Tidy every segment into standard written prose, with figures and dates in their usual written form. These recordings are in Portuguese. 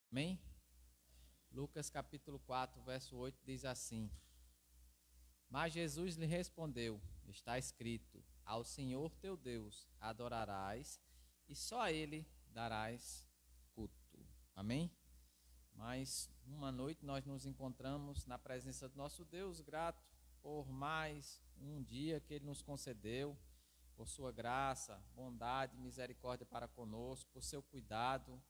Amém? Lucas capítulo 4, verso 8 diz assim: Mas Jesus lhe respondeu: Está escrito, ao Senhor teu Deus adorarás e só a Ele darás culto. Amém? Mais uma noite nós nos encontramos na presença do nosso Deus, grato por mais um dia que Ele nos concedeu, por sua graça, bondade e misericórdia para conosco, por seu cuidado.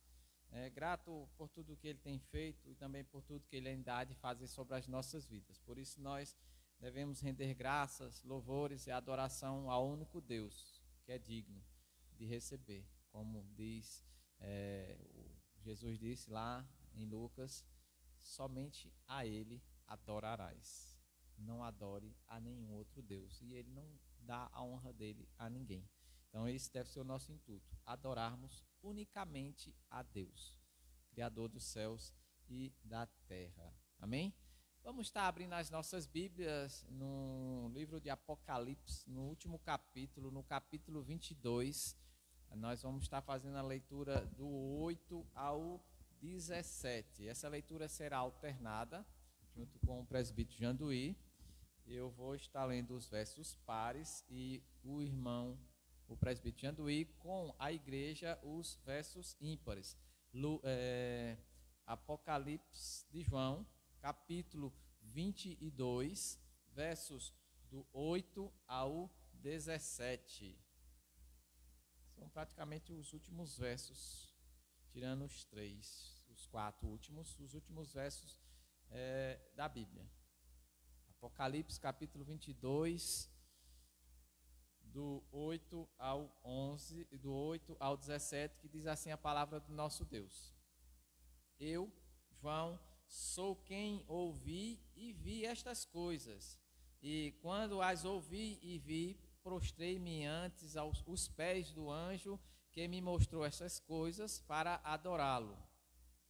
Grato por tudo que Ele tem feito e também por tudo que Ele ainda há de fazer sobre as nossas vidas. Por isso nós devemos render graças, louvores e adoração ao único Deus que é digno de receber. Como diz, Jesus disse lá em Lucas, somente a Ele adorarás. Não adore a nenhum outro Deus. E Ele não dá a honra dele a ninguém. Então esse deve ser o nosso intuito, adorarmos unicamente a Deus, Criador dos céus e da terra. Amém? Vamos estar abrindo as nossas Bíblias no livro de Apocalipse, no último capítulo, no capítulo 22. Nós vamos estar fazendo a leitura do 8 ao 17. Essa leitura será alternada, junto com o presbítero Janduí. Eu vou estar lendo os versos pares e o presbítero Janduí, com a igreja, os versos ímpares. Apocalipse de João, capítulo 22, versos do 8 ao 17. São praticamente os últimos versos, tirando os quatro últimos, os últimos versos da Bíblia. Apocalipse capítulo 22, do 8 ao 11, do 8 ao 17, que diz assim a palavra do nosso Deus. Eu, João, sou quem ouvi e vi estas coisas, e quando as ouvi e vi, prostrei-me antes aos pés do anjo que me mostrou estas coisas para adorá-lo.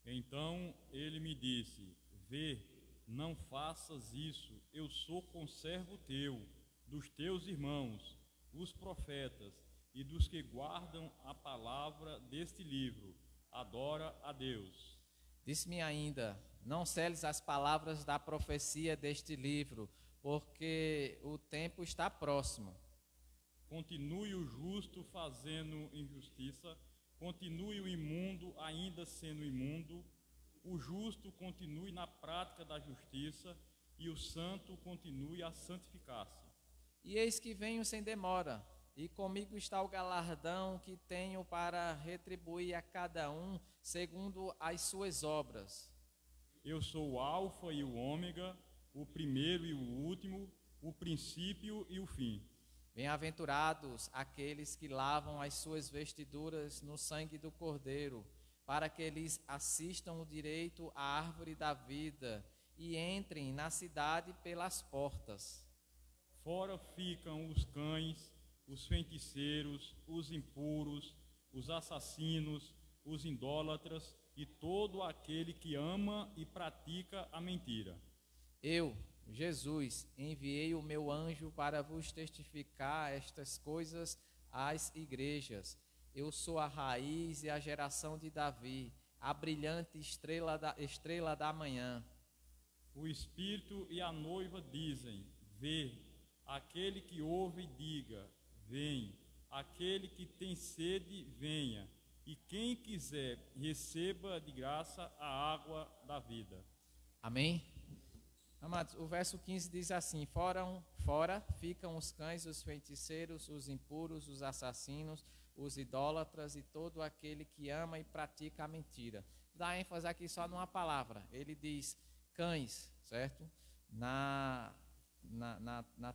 Então ele me disse: Vê, não faças isso, eu sou conservo teu, dos teus irmãos, os profetas, e dos que guardam a palavra deste livro. Adora a Deus. Disse-me ainda: Não seles as palavras da profecia deste livro, porque o tempo está próximo. Continue o justo fazendo injustiça, continue o imundo ainda sendo imundo, o justo continue na prática da justiça, e o santo continue a santificar-se. E eis que venho sem demora, e comigo está o galardão que tenho para retribuir a cada um segundo as suas obras. Eu sou o Alfa e o Ômega, o primeiro e o último, o princípio e o fim. Bem-aventurados aqueles que lavam as suas vestiduras no sangue do Cordeiro, para que eles assistam o direito à árvore da vida e entrem na cidade pelas portas. Fora ficam os cães, os feiticeiros, os impuros, os assassinos, os idólatras e todo aquele que ama e pratica a mentira. Eu, Jesus, enviei o meu anjo para vos testificar estas coisas às igrejas. Eu sou a raiz e a geração de Davi, a brilhante estrela da manhã. O Espírito e a noiva dizem: Vê. Aquele que ouve, diga: Vem. Aquele que tem sede, venha. E quem quiser, receba de graça a água da vida. Amém? Amados, o verso 15 diz assim: Fora ficam os cães, os feiticeiros, os impuros, os assassinos, os idólatras e todo aquele que ama e pratica a mentira. Dá ênfase aqui só numa palavra. Ele diz cães, certo? Na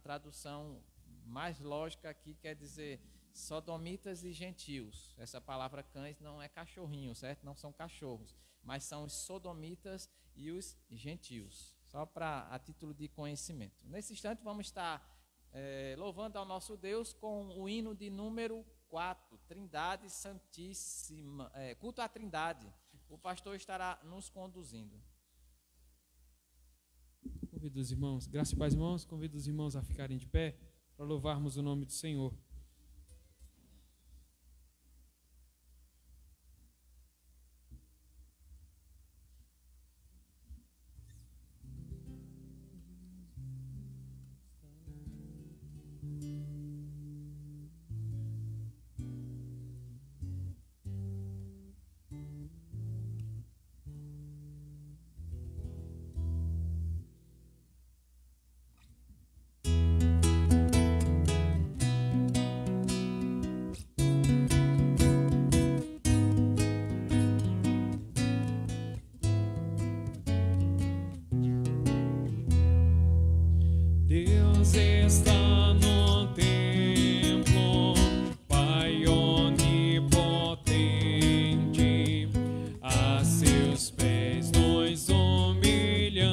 tradução mais lógica aqui quer dizer sodomitas e gentios. Essa palavra cães não é cachorrinho, certo? Não são cachorros, mas são os sodomitas e os gentios. Só a título de conhecimento. Nesse instante vamos estar louvando ao nosso Deus com o hino de número 4, Trindade Santíssima, culto à Trindade. O pastor estará nos conduzindo. Convido os irmãos, graças e paz, irmãos, convido os irmãos a ficarem de pé para louvarmos o nome do Senhor. Deus está no templo, Pai onipotente, a seus pés nós humilhamos,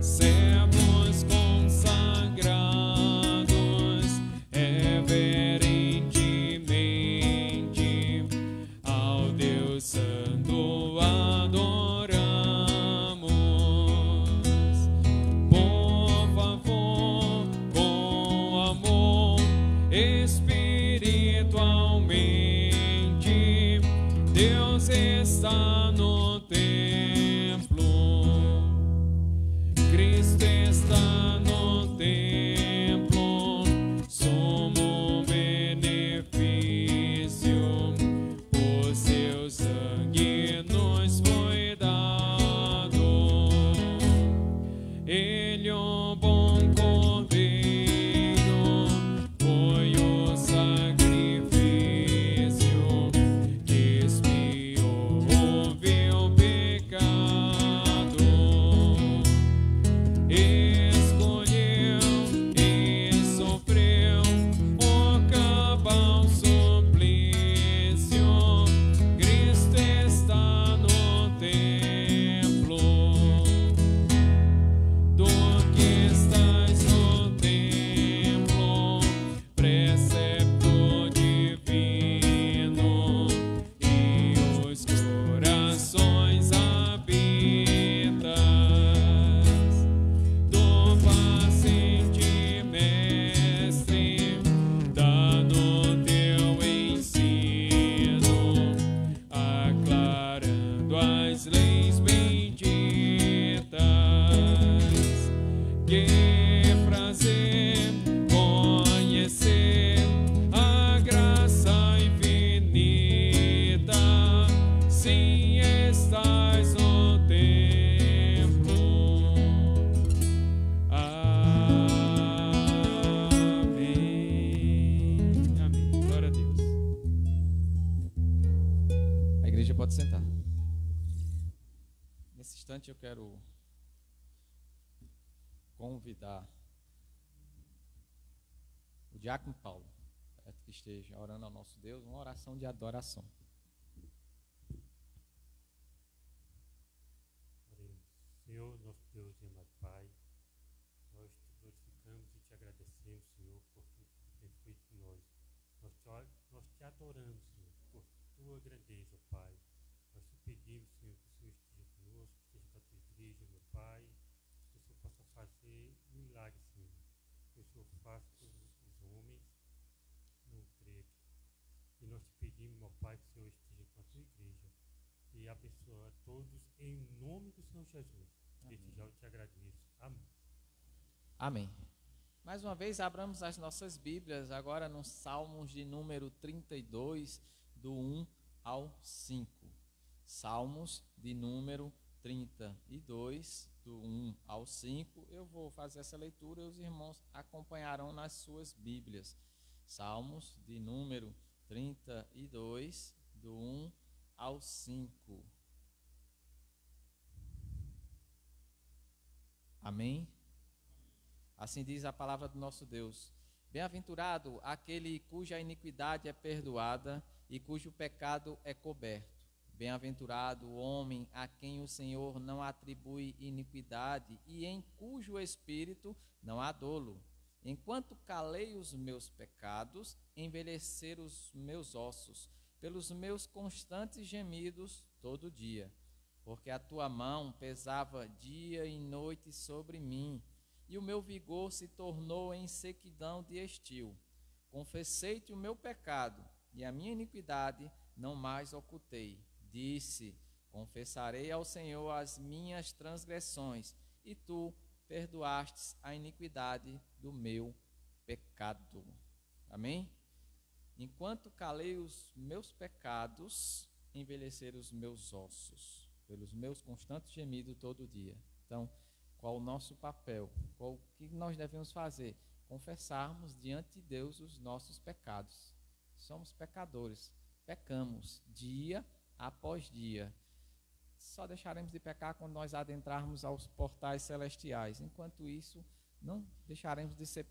servos consagrados, reverentemente, ao Deus Santo adoramos. Por favor, com amor, espiritualmente, Deus está no templo, Cristo está no templo, sumo benefício, por seu sangue nos foi dado. Ele, o bom cordeiro, foi o sacrifício que expiou o vil pecado. Escolheu e sofreu o cabal suplício. Cristo está no templo, do que estás no templo, precepto divino, e os corações habitas. Do paciente mestre, dando teu ensino, aclarando as leis benditas. Que prazer conhecer a graça infinita, sim, estás no templo. Amém. Amém. Glória a Deus. A igreja pode sentar. Nesse instante eu quero convidar o diácono Paulo, para que esteja orando ao nosso Deus, uma oração de adoração. Oremos. Senhor, nosso Deus e amado Pai, nós te glorificamos e te agradecemos, Senhor, por tudo que tu tem feito por nós. Nós te adoramos, Senhor, por tua grandeza, Pai. Nós te pedimos, Senhor, que o Senhor esteja conosco, esteja com a tua igreja, meu Pai, que o Senhor possa fazer milagres, Senhor. Que o Senhor faça os homens não crerem. E nós te pedimos, meu Pai, que o Senhor esteja com a tua igreja e abençoe a todos em nome do Senhor Jesus. Desde já eu te agradeço. Amém. Amém. Mais uma vez, abramos as nossas Bíblias agora nos Salmos de número 32, do 1 ao 5. Salmos de número 32, do 1 ao 5. Eu vou fazer essa leitura e os irmãos acompanharão nas suas Bíblias. Salmos de número 32, do 1 ao 5. Amém? Assim diz a palavra do nosso Deus. Bem-aventurado aquele cuja iniquidade é perdoada e cujo pecado é coberto. Bem-aventurado o homem a quem o Senhor não atribui iniquidade e em cujo espírito não há dolo. Enquanto calei os meus pecados, envelheceram os meus ossos, pelos meus constantes gemidos todo dia. Porque a tua mão pesava dia e noite sobre mim, e o meu vigor se tornou em sequidão de estio. Confessei-te o meu pecado, e a minha iniquidade não mais ocultei. Disse: confessarei ao Senhor as minhas transgressões, e tu perdoastes a iniquidade do meu pecado. Amém? Enquanto calei os meus pecados, envelheceram os meus ossos, pelos meus constantes gemidos todo dia. Então, qual o nosso papel? O que nós devemos fazer? Confessarmos diante de Deus os nossos pecados. Somos pecadores, pecamos dia após dia. só deixaremos de pecar quando nós adentrarmos aos portais celestiais. Enquanto isso, não deixaremos de ser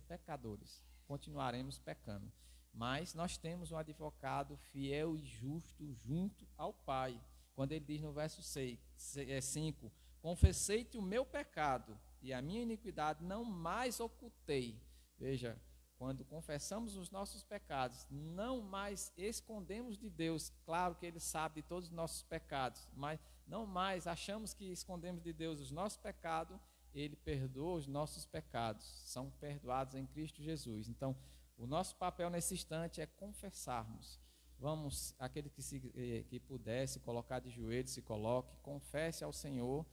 pecadores. Continuaremos pecando. Mas nós temos um advogado fiel e justo junto ao Pai. Quando ele diz no verso 5, confessei-te o meu pecado e a minha iniquidade não mais ocultei. Veja, quando confessamos os nossos pecados, não mais escondemos de Deus. Claro que Ele sabe de todos os nossos pecados, mas não mais achamos que escondemos de Deus os nossos pecados. Ele perdoa os nossos pecados, são perdoados em Cristo Jesus. Então, o nosso papel nesse instante é confessarmos. Vamos, aquele que puder se colocar de joelhos, se coloque, confesse ao Senhor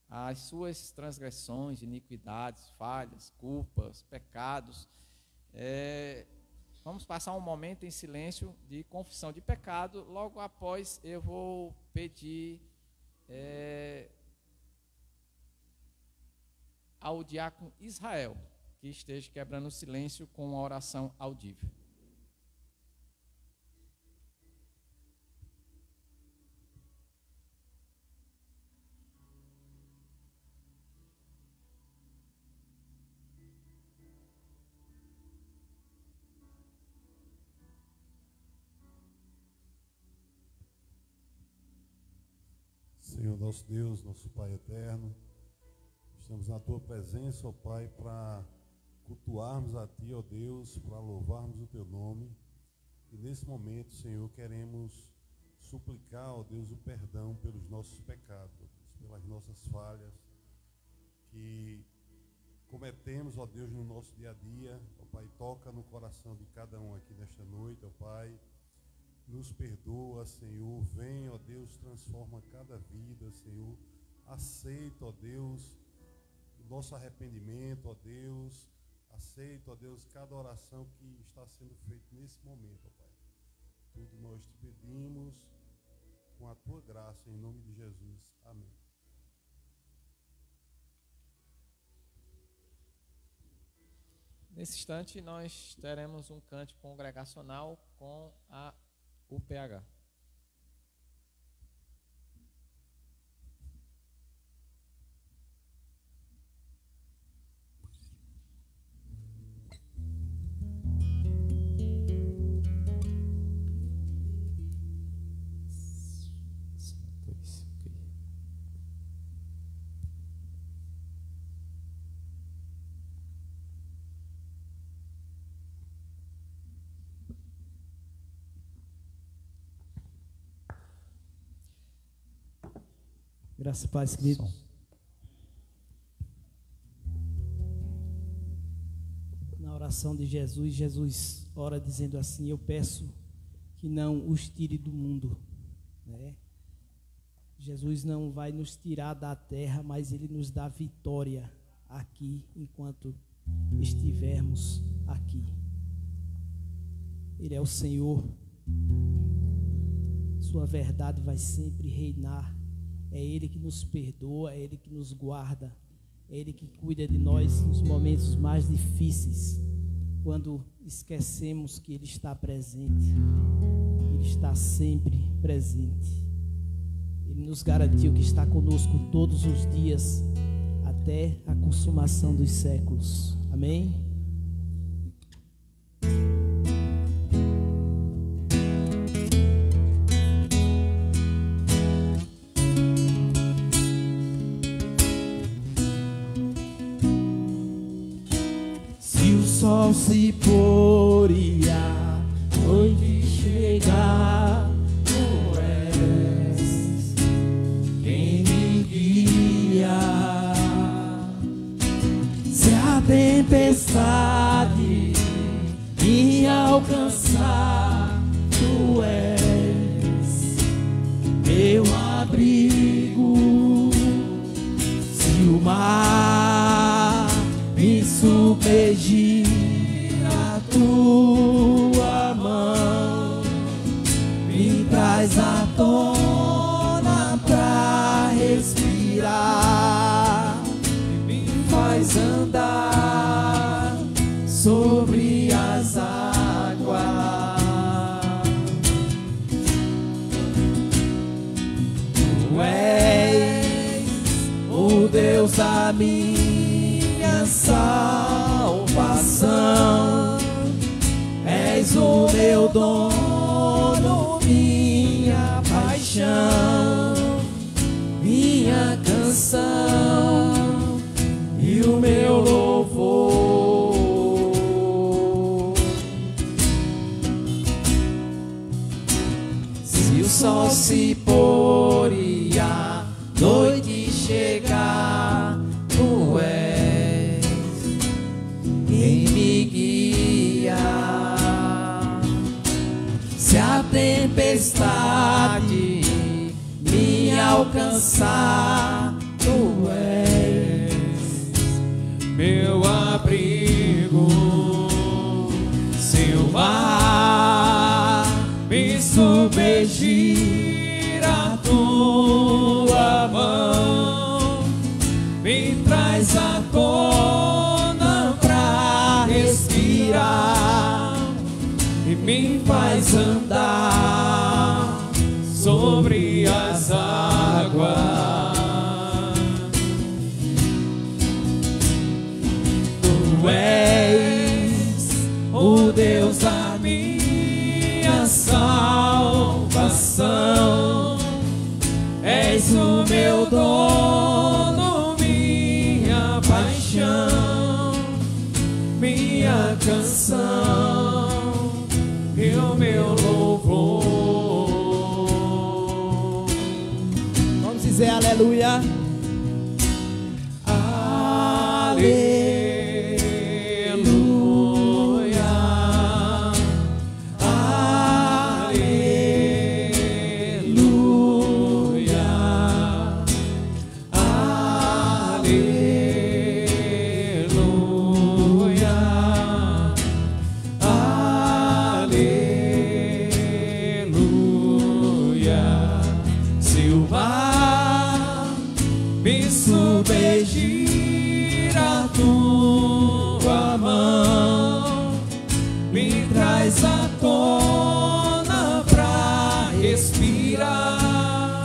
as suas transgressões, iniquidades, falhas, culpas, pecados. Vamos passar um momento em silêncio de confissão de pecado. Logo após eu vou pedir ao diácono Israel que esteja quebrando o silêncio com uma oração audível. Senhor nosso Deus, nosso Pai eterno, estamos na Tua presença, ó Pai, para cultuarmos a Ti, ó Deus, para louvarmos o Teu nome. E nesse momento, Senhor, queremos suplicar, ó Deus, o perdão pelos nossos pecados, pelas nossas falhas que cometemos, ó Deus, no nosso dia a dia. Ó Pai, toca no coração de cada um aqui nesta noite, ó Pai. Nos perdoa, Senhor. Vem, ó Deus, transforma cada vida, Senhor. Aceita, ó Deus, o nosso arrependimento, ó Deus. Aceita, ó Deus, cada oração que está sendo feita nesse momento, ó Pai. Tudo nós te pedimos com a Tua graça, em nome de Jesus. Amém. Nesse instante, nós teremos um cântico congregacional com a UPH. Graças a Paz, querido. Na oração de Jesus, Jesus ora dizendo assim: eu peço que não os tire do mundo, né? Jesus não vai nos tirar da terra, mas Ele nos dá vitória aqui, enquanto estivermos aqui. Ele é o Senhor. Sua verdade vai sempre reinar. É Ele que nos perdoa, é Ele que nos guarda, é Ele que cuida de nós nos momentos mais difíceis, quando esquecemos que Ele está presente. Ele está sempre presente. Ele nos garantiu que está conosco todos os dias, até a consumação dos séculos. Amém? Sol se pôr e a noite chegar, tu és quem me guia. Se a tempestade me alcançar, tu és meu abrigo. Se o mar me submergir, Tua mão me traz à tona pra respirar, me faz andar sobre as águas. Tu Deus da minha salvação, és o meu dono, minha paixão, minha canção e o meu louvor. Se o sol se pôr e a noite chegar, tu és quem me guia. Se a tempestade me alcançar, tu és meu abrigo. Se o mar me submergir, a tua mão me traz à tona pra respirar e me faz andar sobre as águas. Tu és o Deus da minha salvação, és o meu dono, minha paixão, minha canção e o meu louvor. Vamos dizer aleluia. Submergir, a tua mão me traz à tona pra respirar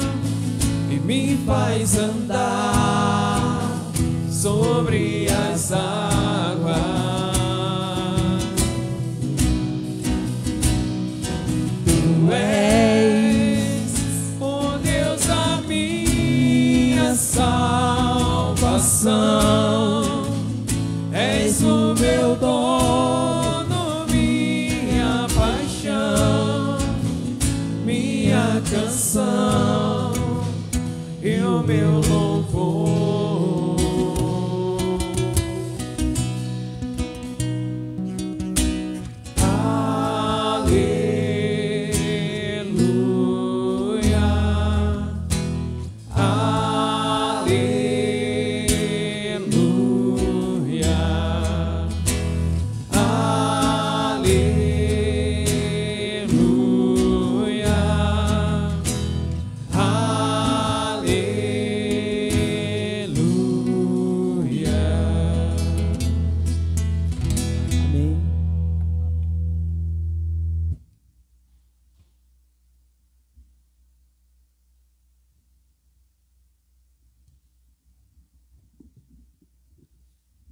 e me faz andar sobre as águas. Tu és o Deus da minha salvação, és o meu dono, minha paixão, minha canção e o meu louvor.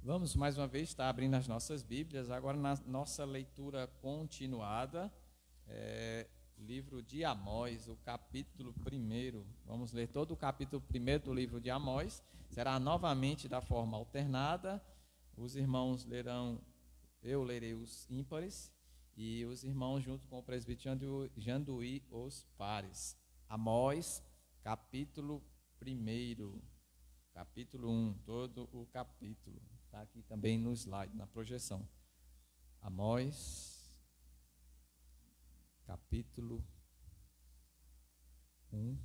Vamos mais uma vez estar abrindo as nossas Bíblias, agora na nossa leitura continuada, livro de Amós, o capítulo 1. Vamos ler todo o capítulo 1 do livro de Amós, será novamente da forma alternada, os irmãos lerão, eu lerei os ímpares, e os irmãos junto com o presbítero Janduí os pares. Amós, capítulo 1, capítulo 1, todo o capítulo. Está aqui também no slide, na projeção. Amós, capítulo 1,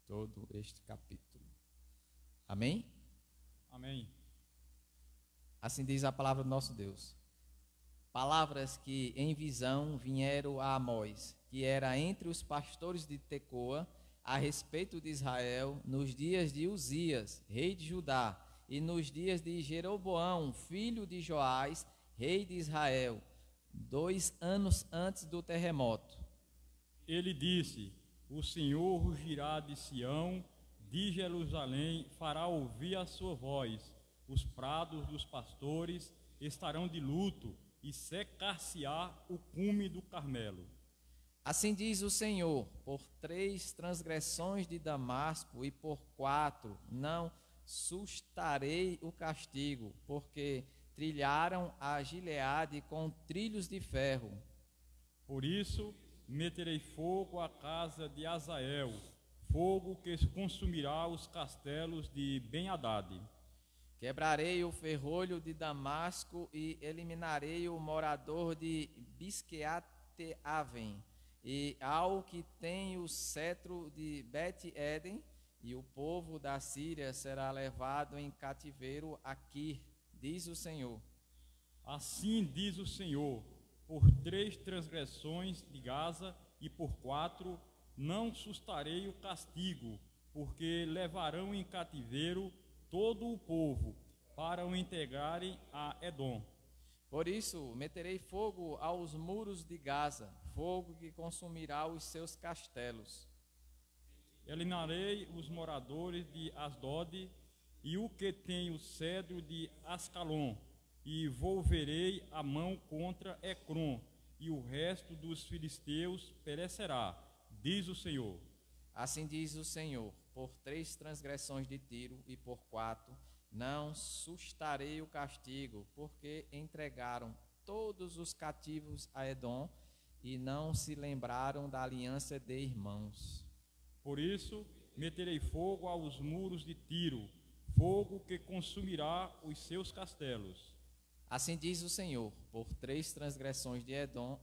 todo este capítulo. Amém? Amém. Assim diz a palavra do nosso Deus. Palavras que em visão vieram a Amós, que era entre os pastores de Tecoa, a respeito de Israel, nos dias de Uzias, rei de Judá, e nos dias de Jeroboão, filho de Joás, rei de Israel, 2 anos antes do terremoto. Ele disse: o Senhor rugirá de Sião, de Jerusalém fará ouvir a sua voz. Os prados dos pastores estarão de luto, e secar-se-á o cume do Carmelo. Assim diz o Senhor: por 3 transgressões de Damasco e por 4 não sustarei o castigo, porque trilharam a Gileade com trilhos de ferro. Por isso meterei fogo à casa de Azael, fogo que consumirá os castelos de Ben-Hadad. Quebrarei o ferrolho de Damasco e eliminarei o morador de Bisqueate-Aven, e ao que tem o cetro de Bet-Eden, e o povo da Síria será levado em cativeiro a Quir, diz o Senhor. Assim diz o Senhor: por 3 transgressões de Gaza e por 4 não sustarei o castigo, porque levarão em cativeiro todo o povo, para o entregarem a Edom. Por isso meterei fogo aos muros de Gaza, fogo que consumirá os seus castelos. Eliminarei os moradores de Asdod e o que tem o cedro de Ascalon, e volverei a mão contra Ecrom, e o resto dos filisteus perecerá, diz o Senhor. Assim diz o Senhor: por 3 transgressões de Tiro e por 4 não sustarei o castigo, porque entregaram todos os cativos a Edom e não se lembraram da aliança de irmãos. Por isso meterei fogo aos muros de Tiro, fogo que consumirá os seus castelos. Assim diz o Senhor: por 3 transgressões de Edom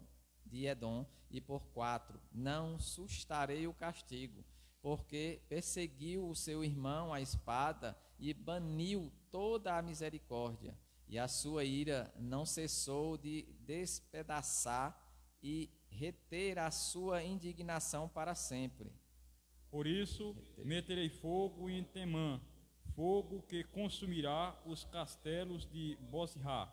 e por 4 não sustarei o castigo, porque perseguiu o seu irmão à espada e baniu toda a misericórdia, e a sua ira não cessou de despedaçar e reter a sua indignação para sempre. Por isso meterei fogo em Temã, fogo que consumirá os castelos de Bosra.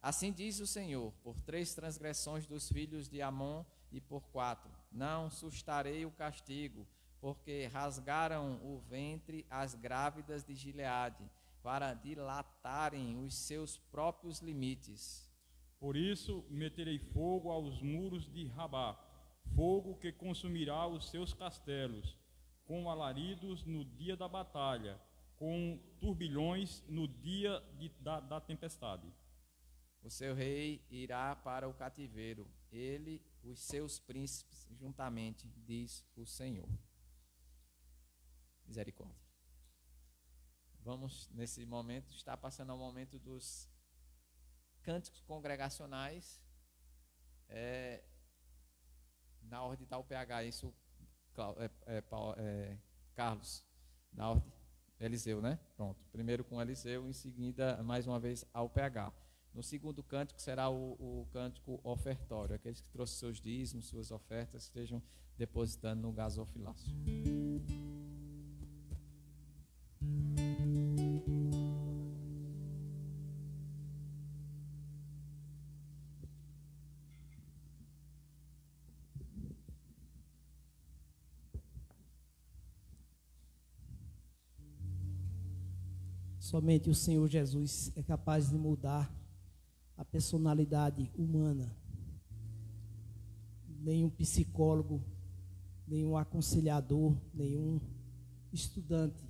Assim diz o Senhor: por 3 transgressões dos filhos de Amon e por 4 não sustarei o castigo, porque rasgaram o ventre as grávidas de Gileade, para dilatarem os seus próprios limites. Por isso meterei fogo aos muros de Rabá, fogo que consumirá os seus castelos, com alaridos no dia da batalha, com turbilhões no dia da tempestade. O seu rei irá para o cativeiro, ele, os seus príncipes, juntamente, diz o Senhor. Misericórdia. Vamos, nesse momento, estar passando ao momento dos cânticos congregacionais, na ordem da UPH, isso, Carlos, na ordem, Eliseu, né? Pronto, primeiro com Eliseu, em seguida, mais uma vez, a UPH. No segundo cântico será o cântico ofertório, aqueles que trouxeram seus dízimos, suas ofertas, estejam depositando no gasofilácio. Somente o Senhor Jesus é capaz de mudar a personalidade humana. Nenhum psicólogo, nenhum aconselhador, nenhum estudante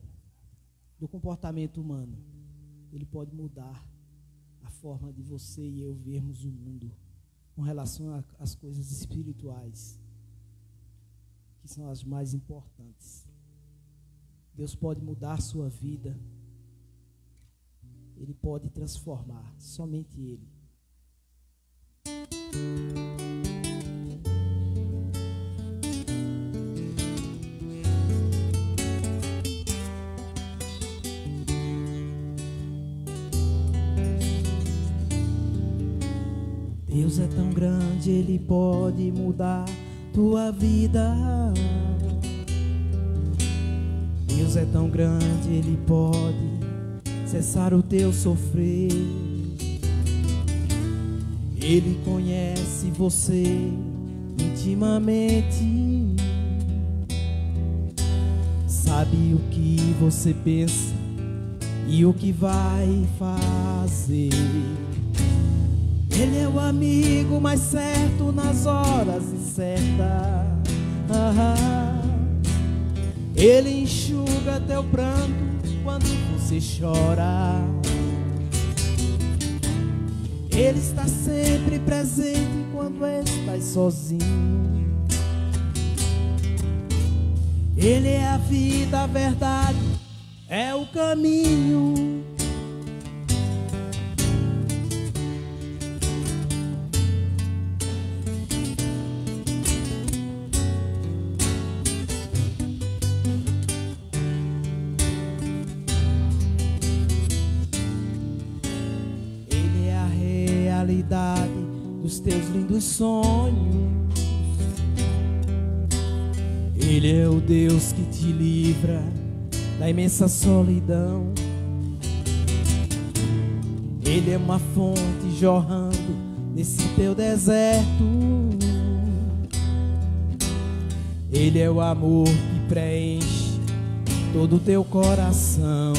do comportamento humano, ele pode mudar a forma de você e eu vermos o mundo com relação às coisas espirituais, que são as mais importantes. Deus pode mudar a sua vida, Ele pode transformar, somente Ele. Deus é tão grande, Ele pode mudar tua vida. Deus é tão grande, Ele pode cessar o teu sofrer. Ele conhece você intimamente, sabe o que você pensa e o que vai fazer. Ele é o amigo mais certo nas horas incertas. Ele enxuga teu pranto quando você chora. Ele está sempre presente quando estás sozinho. Ele é a vida, a verdade, é o caminho. Ele é a realidade dos teus lindos sonhos. Ele é o Deus que te livra da imensa solidão. Ele é uma fonte jorrando nesse teu deserto. Ele é o amor que preenche todo o teu coração.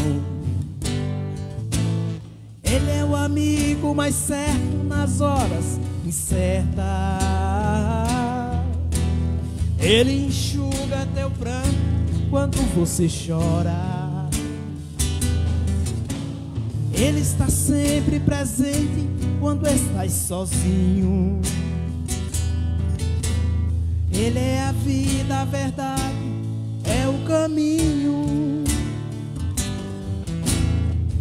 Ele é o amigo mais certo nas horas incertas. Ele enxuga teu pranto quando você chora. Ele está sempre presente quando estás sozinho. Ele é a vida, a verdade, é o caminho.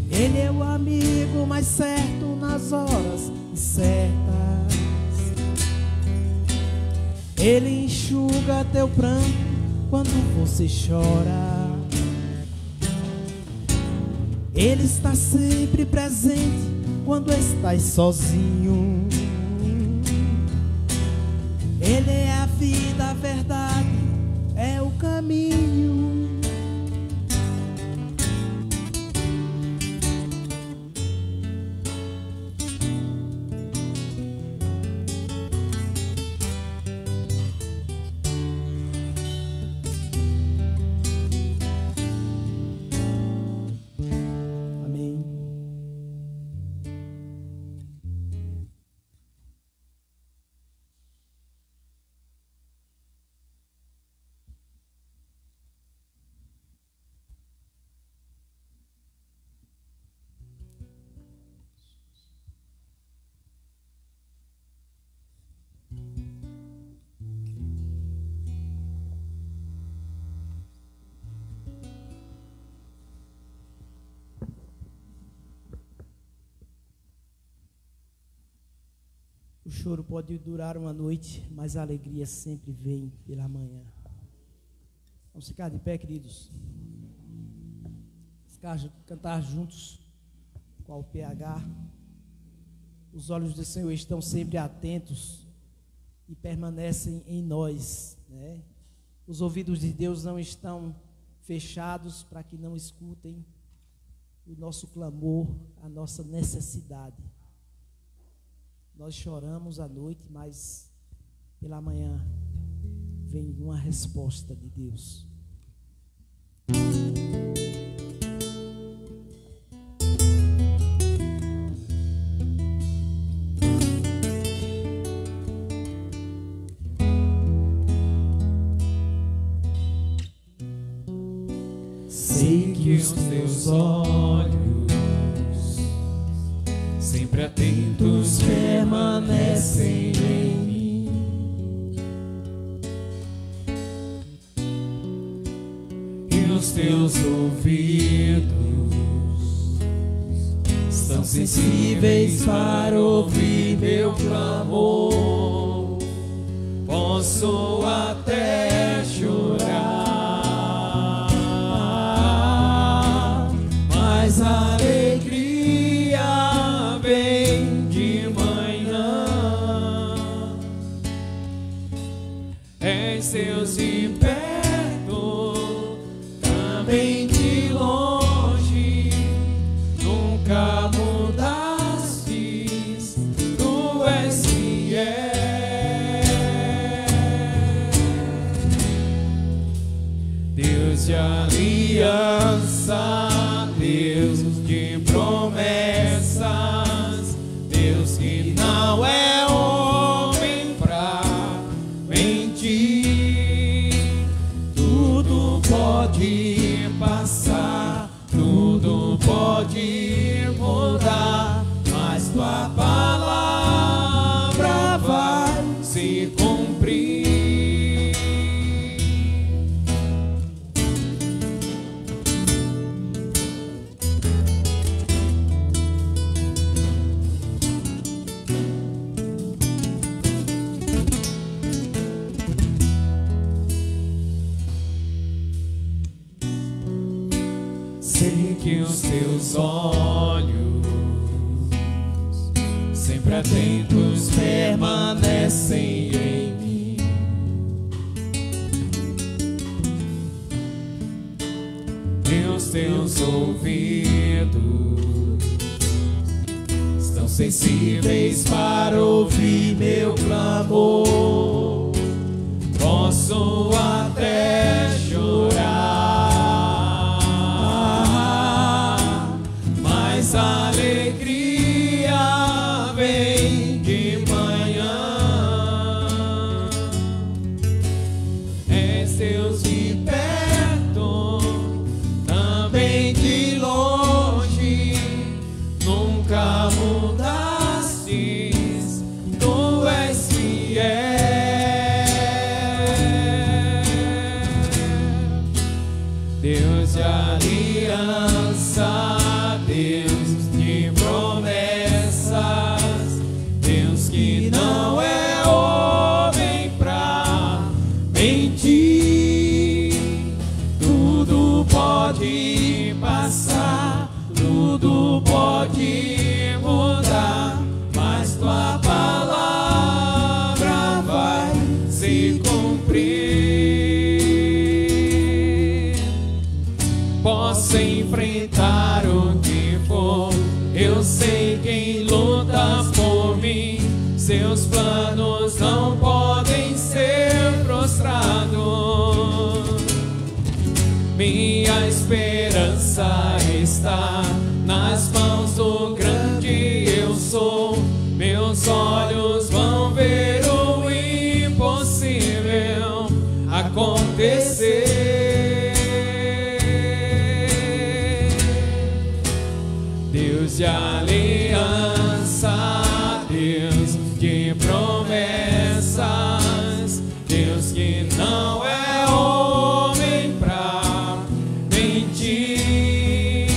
Ele é o amigo mais certo nas horas certas. Ele enxuga teu pranto quando você chora. Ele está sempre presente quando estás sozinho. Ele é a vida, a verdade, é o caminho. O choro pode durar uma noite, mas a alegria sempre vem pela manhã. Vamos ficar de pé, queridos. Cantar juntos com o PH. Os olhos do Senhor estão sempre atentos e permanecem em nós, né? Os ouvidos de Deus não estão fechados para que não escutem o nosso clamor, a nossa necessidade. Nós choramos à noite, mas pela manhã vem uma resposta de Deus. Sei que os teus olhos, sempre atentos, permanecem em mim, e os teus ouvidos estão sensíveis para ouvir meu clamor. Posso até chorar, mas a alegria vem de manhã. És Deus de perto, também de longe, nunca mudastes, tu és fiel. Deus Deus de aliança, Deus de promessas, Deus que não é homem pra mentir. Tudo pode passar, tudo pode mudar, mas tua palavra vai se cumprir. Sei que os teus olhos, sempre atentos, permanecem em mim. E os teus ouvidos estão sensíveis para ouvir meu clamor. Posso até chorar, mas a alegria vem de manhã. És Deus de perto, também de longe, nunca mudastes, tu és fiel. Deus de aliança, Deus de promessas, Deus que não é homem pra mentir. Tudo pode passar, tudo pode mudar, mas tua palavra vai se cumprir. Posso enfrentar o que for, eu sei quem luta por mim. Seus planos não podem ser frustrados. Minha esperança está nas mãos do grande eu sou. Meus olhos vão ver o impossível acontecer. Deus de aliança, Deus de promessas, Deus que não é homem pra mentir.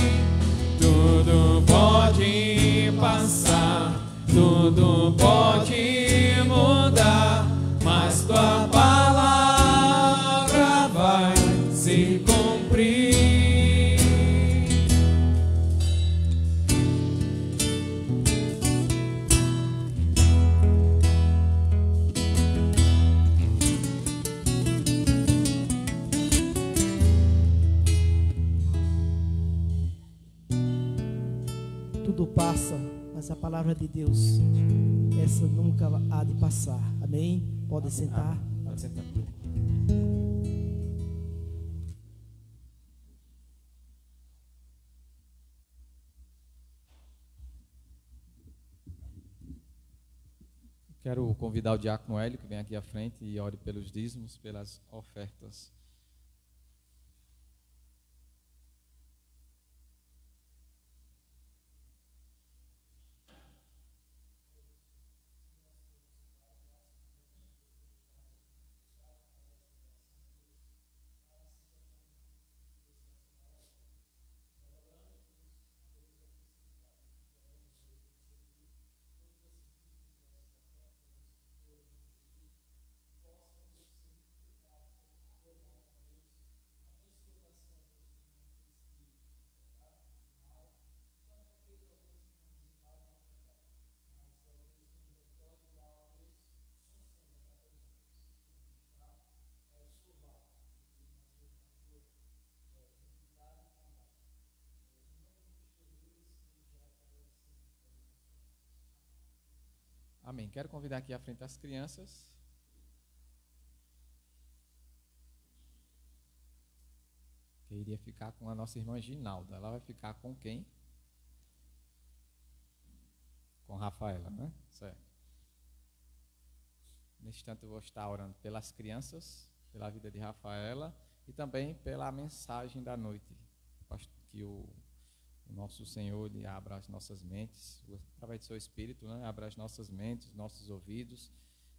Tudo pode passar, tudo pode mudar, mas tua palavra vai se cumprir. Tudo passa, mas a palavra de Deus, essa nunca há de passar. Amém? Pode sentar. Pode sentar. Quero convidar o diácono Hélio que vem aqui à frente e ore pelos dízimos, pelas ofertas. Amém. Quero convidar aqui à frente as crianças. iria ficar com a nossa irmã Ginalda. Ela vai ficar com quem? Com Rafaela, né? Certo. Neste instante eu vou estar orando pelas crianças, pela vida de Rafaela e também pela mensagem da noite. Que o nosso Senhor Ele abra as nossas mentes, através do seu Espírito, né? Abra as nossas mentes, nossos ouvidos,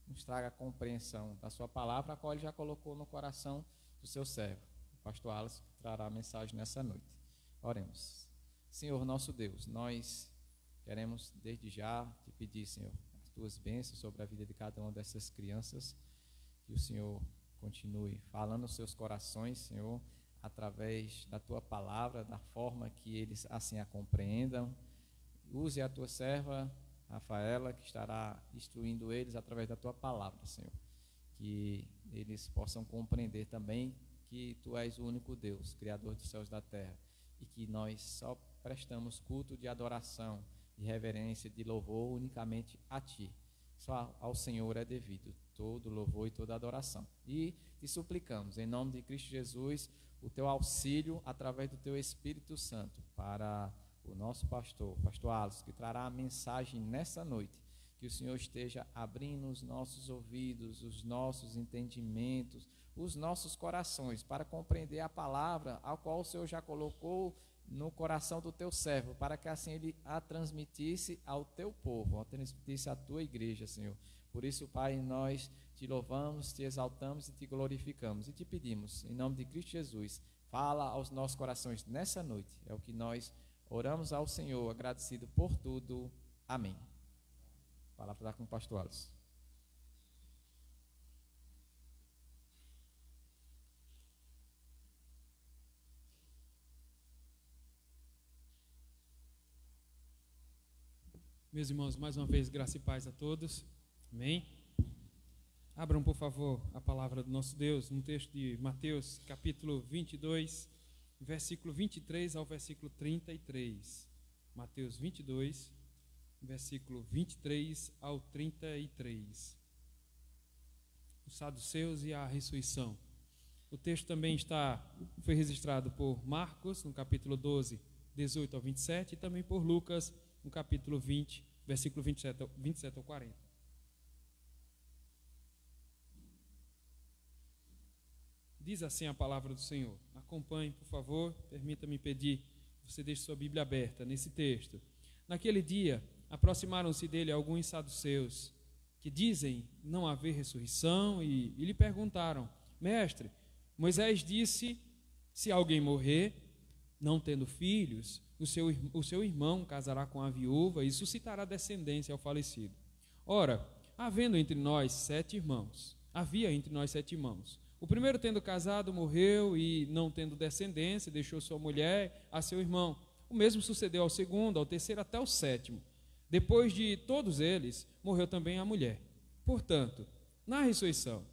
nos traga a compreensão da sua palavra, a qual Ele já colocou no coração do seu servo, o pastor Alice, que trará a mensagem nessa noite. Oremos. Senhor nosso Deus, nós queremos desde já te pedir, Senhor, as tuas bênçãos sobre a vida de cada uma dessas crianças, que o Senhor continue falando nos seus corações, Senhor, através da tua palavra, da forma que eles assim a compreendam. Use a tua serva, Rafaela, que estará instruindo eles através da tua palavra, Senhor. Que eles possam compreender também que tu és o único Deus, Criador dos céus e da terra, e que nós só prestamos culto de adoração, de reverência, de louvor unicamente a ti. Só ao Senhor é devido todo louvor e toda adoração. E te suplicamos, em nome de Cristo Jesus, o teu auxílio através do teu Espírito Santo para o nosso pastor Alice, que trará a mensagem nessa noite. Que o Senhor esteja abrindo os nossos ouvidos, os nossos entendimentos, os nossos corações, para compreender a palavra a qual o Senhor já colocou no coração do teu servo, para que assim ele a transmitisse ao teu povo, a transmitisse à tua igreja, Senhor. Por isso, Pai, nós te louvamos, te exaltamos e te glorificamos. E te pedimos, em nome de Cristo Jesus, fala aos nossos corações nessa noite. É o que nós oramos ao Senhor, agradecido por tudo. Amém. A palavra está com o pastor Alice. Meus irmãos, mais uma vez, graça e paz a todos. Amém? Abram, por favor, a palavra do nosso Deus no texto de Mateus, capítulo 22, versículo 23 ao versículo 33. Mateus 22, versículo 23 ao 33. Os saduceus e a ressurreição. O texto também foi registrado por Marcos, no capítulo 12, 18 ao 27, e também por Lucas, no capítulo 20, versículo 27 ao 40. Diz assim a palavra do Senhor. Acompanhe, por favor, permita-me pedir que você deixe sua Bíblia aberta nesse texto. Naquele dia, aproximaram-se dele alguns saduceus, que dizem não haver ressurreição, e lhe perguntaram: Mestre, Moisés disse, se alguém morrer, não tendo filhos, o seu irmão casará com a viúva e suscitará descendência ao falecido. Ora, havia entre nós 7 irmãos. O primeiro, tendo casado, morreu e, não tendo descendência, deixou sua mulher a seu irmão. O mesmo sucedeu ao segundo, ao terceiro, até ao 7º. Depois de todos eles, morreu também a mulher. Portanto, na ressurreição,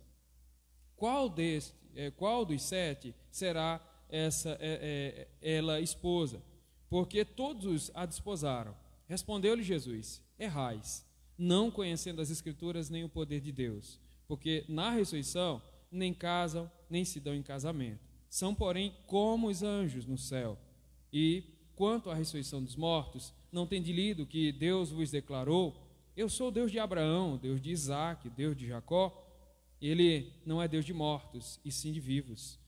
qual dos 7 será ela esposa? Porque todos a desposaram. Respondeu-lhe Jesus: Errais, não conhecendo as Escrituras nem o poder de Deus. Porque na ressurreição nem casam, nem se dão em casamento. São, porém, como os anjos no céu. E, quanto à ressurreição dos mortos, não tende lido que Deus vos declarou: Eu sou o Deus de Abraão, Deus de Isaque, Deus de Jacó? Ele não é Deus de mortos, e sim de vivos.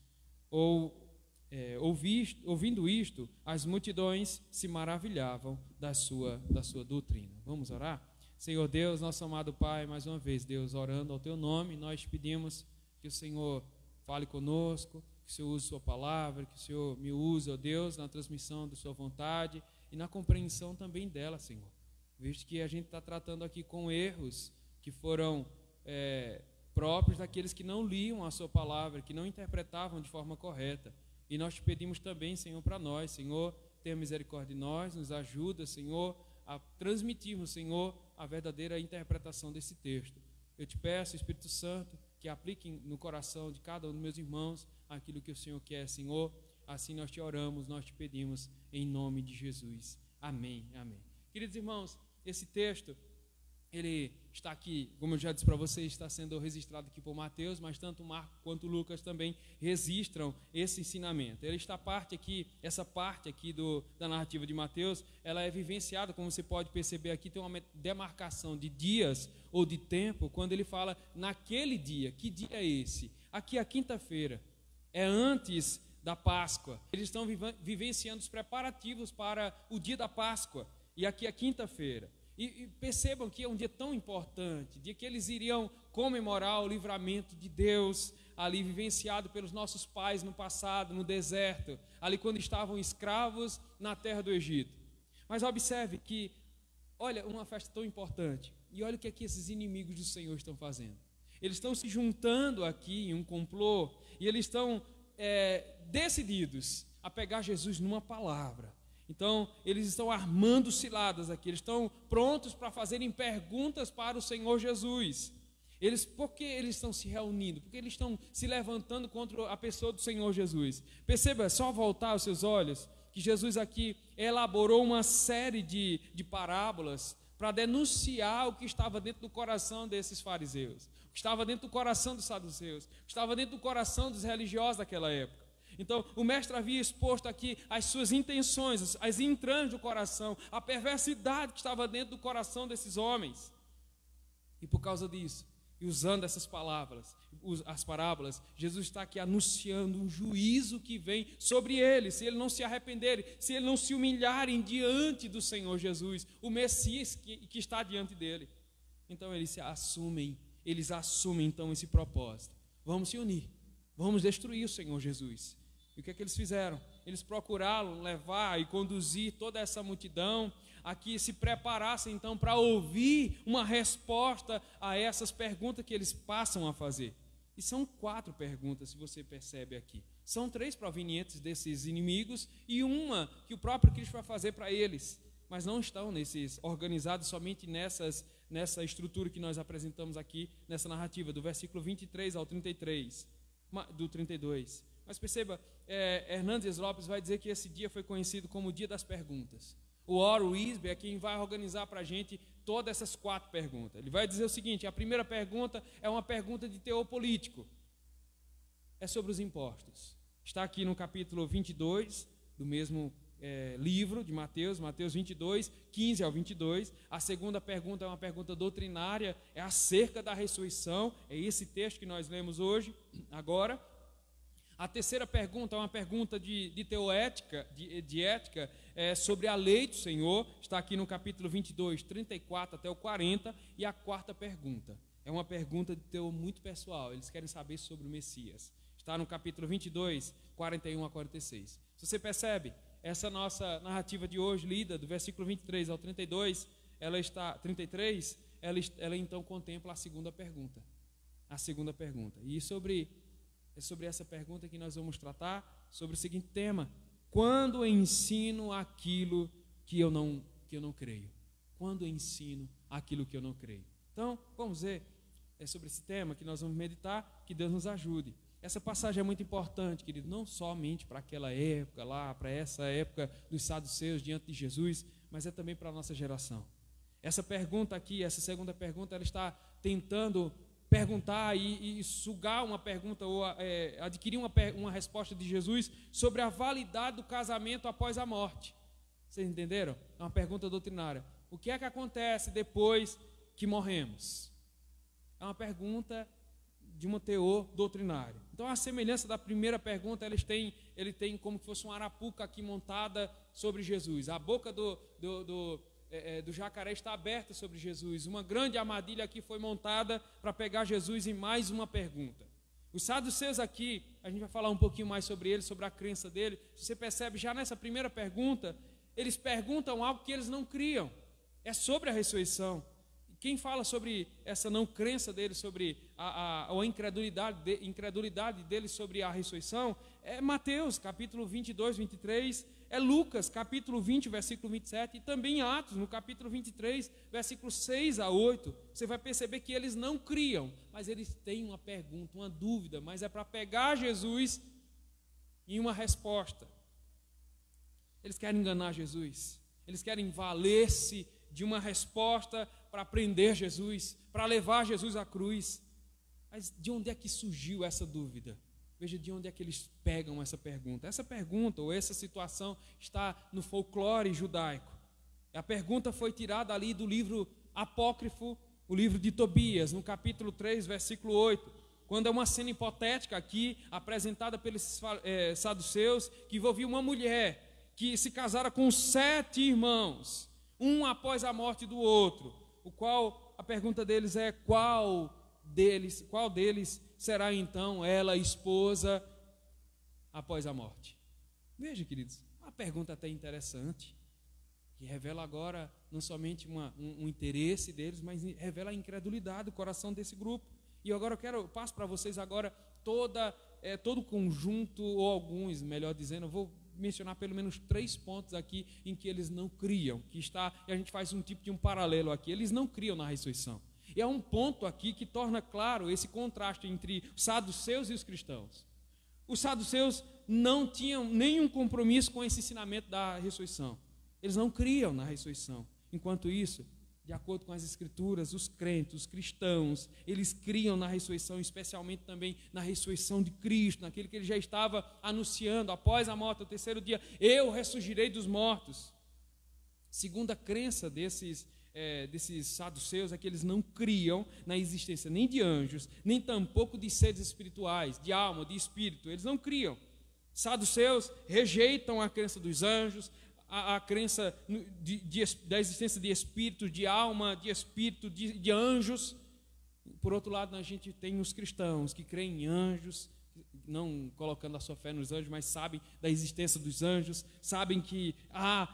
Ouvindo isto, as multidões se maravilhavam da sua doutrina. Vamos orar? Senhor Deus, nosso amado Pai, mais uma vez, Deus, orando ao Teu nome, nós pedimos que o Senhor fale conosco, que o Senhor use Sua palavra, que o Senhor me use, ó Deus, na transmissão de Sua vontade e na compreensão também dela, Senhor. Visto que a gente está tratando aqui com erros que foram próprios daqueles que não liam a Sua palavra, que não interpretavam de forma correta. E nós te pedimos também, Senhor, para nós, Senhor, tenha misericórdia de nós, nos ajuda, Senhor, a transmitirmos, Senhor, a verdadeira interpretação desse texto. Eu te peço, Espírito Santo, que aplique no coração de cada um dos meus irmãos aquilo que o Senhor quer, Senhor. Assim nós te oramos, nós te pedimos, em nome de Jesus. Amém, amém. Queridos irmãos, esse texto ele está aqui, como eu já disse para vocês, está sendo registrado aqui por Mateus, mas tanto Marcos quanto Lucas também registram esse ensinamento. Essa parte aqui da narrativa de Mateus, ela é vivenciada, como você pode perceber aqui, tem uma demarcação de dias ou de tempo, quando ele fala naquele dia. Que dia é esse? Aqui é a quinta-feira, é antes da Páscoa. Eles estão vivenciando os preparativos para o dia da Páscoa, e aqui é a quinta-feira. E percebam que é um dia tão importante, dia que eles iriam comemorar o livramento de Deus, ali vivenciado pelos nossos pais no passado, no deserto, ali quando estavam escravos na terra do Egito. Mas observe que, olha, uma festa tão importante, e olha o que é que esses inimigos do Senhor estão fazendo. Eles estão se juntando aqui em um complô, e eles estão decididos a pegar Jesus numa palavra. Então, eles estão armando ciladas aqui, eles estão prontos para fazerem perguntas para o Senhor Jesus. Por que eles estão se reunindo? Porque eles estão se levantando contra a pessoa do Senhor Jesus. Perceba, só voltar os seus olhos, que Jesus aqui elaborou uma série de parábolas para denunciar o que estava dentro do coração desses fariseus, o que estava dentro do coração dos saduceus, o que estava dentro do coração dos religiosos daquela época. Então, o mestre havia exposto aqui as suas intenções, as entranhas do coração, a perversidade que estava dentro do coração desses homens. E por causa disso, e usando essas palavras, as parábolas, Jesus está aqui anunciando um juízo que vem sobre eles, se eles não se arrependerem, se eles não se humilharem diante do Senhor Jesus, o Messias que está diante dele. Então, eles assumem então esse propósito. Vamos se unir, vamos destruir o Senhor Jesus. E o que é que eles fizeram? Eles procuraram levar e conduzir toda essa multidão a que se preparassem então para ouvir uma resposta a essas perguntas que eles passam a fazer. E são 4 perguntas, se você percebe aqui. São 3 provenientes desses inimigos e uma que o próprio Cristo vai fazer para eles. Mas não estão organizados somente nessa estrutura que nós apresentamos aqui, nessa narrativa, do versículo 23 ao 32. Mas perceba, Hernandes Lopes vai dizer que esse dia foi conhecido como o dia das perguntas. O Oro Wisby é quem vai organizar para a gente todas essas 4 perguntas. Ele vai dizer o seguinte: a primeira pergunta é uma pergunta de teor político. É sobre os impostos. Está aqui no capítulo 22 do mesmo livro de Mateus 22, 15 ao 22. A segunda pergunta é uma pergunta doutrinária, é acerca da ressurreição. É esse texto que nós lemos hoje, agora. A terceira pergunta é uma pergunta de teoética, de ética, sobre a lei do Senhor. Está aqui no capítulo 22, 34 até o 40. E a quarta pergunta é uma pergunta de teor muito pessoal. Eles querem saber sobre o Messias. Está no capítulo 22, 41 a 46. Se você percebe, essa nossa narrativa de hoje, lida do versículo 23 ao 32, ela então contempla a segunda pergunta. A segunda pergunta. E é sobre essa pergunta que nós vamos tratar, sobre o seguinte tema: quando ensino aquilo que eu não creio? Quando ensino aquilo que eu não creio? Então, vamos ver, é sobre esse tema que nós vamos meditar, que Deus nos ajude. Essa passagem é muito importante, querido, não somente para aquela época lá, para essa época dos saduceus diante de Jesus, mas é também para a nossa geração. Essa pergunta aqui, essa segunda pergunta, ela está tentando perguntar e sugar uma pergunta ou adquirir uma resposta de Jesus sobre a validade do casamento após a morte. Vocês entenderam? É uma pergunta doutrinária. O que é que acontece depois que morremos? É uma pergunta de um teor doutrinário. Então, a semelhança da primeira pergunta, ele tem como se fosse uma arapuca aqui montada sobre Jesus. A boca do jacaré está aberta sobre Jesus. Uma grande armadilha aqui foi montada para pegar Jesus em mais uma pergunta. Os saduceus aqui, a gente vai falar um pouquinho mais sobre eles, sobre a crença dele. Você percebe já nessa primeira pergunta, eles perguntam algo que eles não criam. É sobre a ressurreição. Quem fala sobre essa não crença deles, sobre a incredulidade deles sobre a ressurreição, é Mateus, capítulo 22, 23, é Lucas, capítulo 20, versículo 27, e também Atos, no capítulo 23, versículos 6 a 8. Você vai perceber que eles não criam, mas eles têm uma pergunta, uma dúvida, mas é para pegar Jesus em uma resposta. Eles querem enganar Jesus, eles querem valer-se de uma resposta para prender Jesus, para levar Jesus à cruz. Mas de onde é que surgiu essa dúvida? Veja de onde é que eles pegam essa pergunta. Essa pergunta ou essa situação está no folclore judaico. A pergunta foi tirada ali do livro apócrifo, o livro de Tobias, no capítulo 3, versículo 8, quando é uma cena hipotética aqui, apresentada pelos saduceus, que envolvia uma mulher que se casara com 7 irmãos, um após a morte do outro, o qual a pergunta deles é: qual deles será então ela esposa após a morte? Veja, queridos, uma pergunta até interessante, que revela agora não somente um interesse deles, mas revela a incredulidade do coração desse grupo. E agora eu passo para vocês agora todo o conjunto, ou alguns, melhor dizendo, eu vou mencionar pelo menos 3 pontos aqui em que eles não criam, e a gente faz um tipo de um paralelo aqui. Eles não criam na ressurreição. E há um ponto aqui que torna claro esse contraste entre os saduceus e os cristãos. Os saduceus não tinham nenhum compromisso com esse ensinamento da ressurreição. Eles não criam na ressurreição. Enquanto isso, de acordo com as Escrituras, os crentes, os cristãos, eles criam na ressurreição, especialmente também na ressurreição de Cristo, naquele que ele já estava anunciando: após a morte, ao 3º dia, eu ressurgirei dos mortos. Segundo a crença desses saduceus, é que eles não criam na existência nem de anjos, nem tampouco de seres espirituais, de alma, de espírito. Eles não criam. Saduceus rejeitam a crença dos anjos, a crença da existência de espíritos, de alma, de espírito, de anjos. Por outro lado, a gente tem os cristãos que creem em anjos, não colocando a sua fé nos anjos, mas sabem da existência dos anjos, sabem que há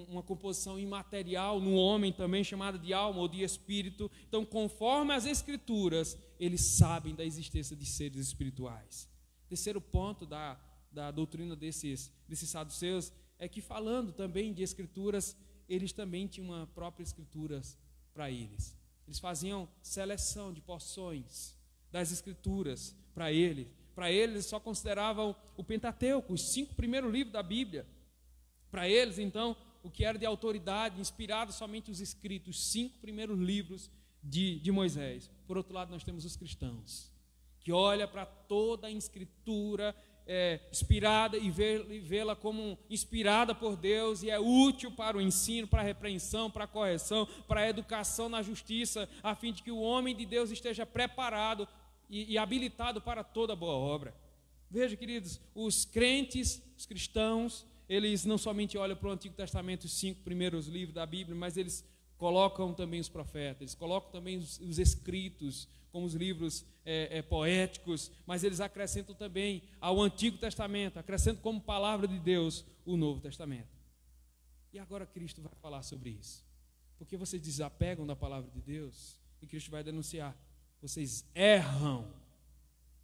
uma composição imaterial no homem também, chamada de alma ou de espírito. Então, conforme as Escrituras, eles sabem da existência de seres espirituais. Terceiro ponto da doutrina desses saduceus é que, falando também de Escrituras, eles também tinham uma própria Escrituras para eles. Eles faziam seleção de porções das Escrituras para eles. Para eles, só consideravam o Pentateuco, os 5 primeiros livros da Bíblia. Para eles, então, o que era de autoridade, inspirado somente os escritos, os 5 primeiros livros de Moisés. Por outro lado, nós temos os cristãos, que olham para toda a Escritura inspirada e vê-la como inspirada por Deus, e é útil para o ensino, para a repreensão, para a correção, para a educação na justiça, a fim de que o homem de Deus esteja preparado e habilitado para toda boa obra. Veja, queridos, os crentes, os cristãos, eles não somente olham para o Antigo Testamento, os 5 primeiros livros da Bíblia, mas eles colocam também os profetas, eles colocam também os escritos, como os livros poéticos, mas eles acrescentam também ao Antigo Testamento, acrescentam como palavra de Deus o Novo Testamento. E agora Cristo vai falar sobre isso, porque vocês desapegam da palavra de Deus, e Cristo vai denunciar: vocês erram,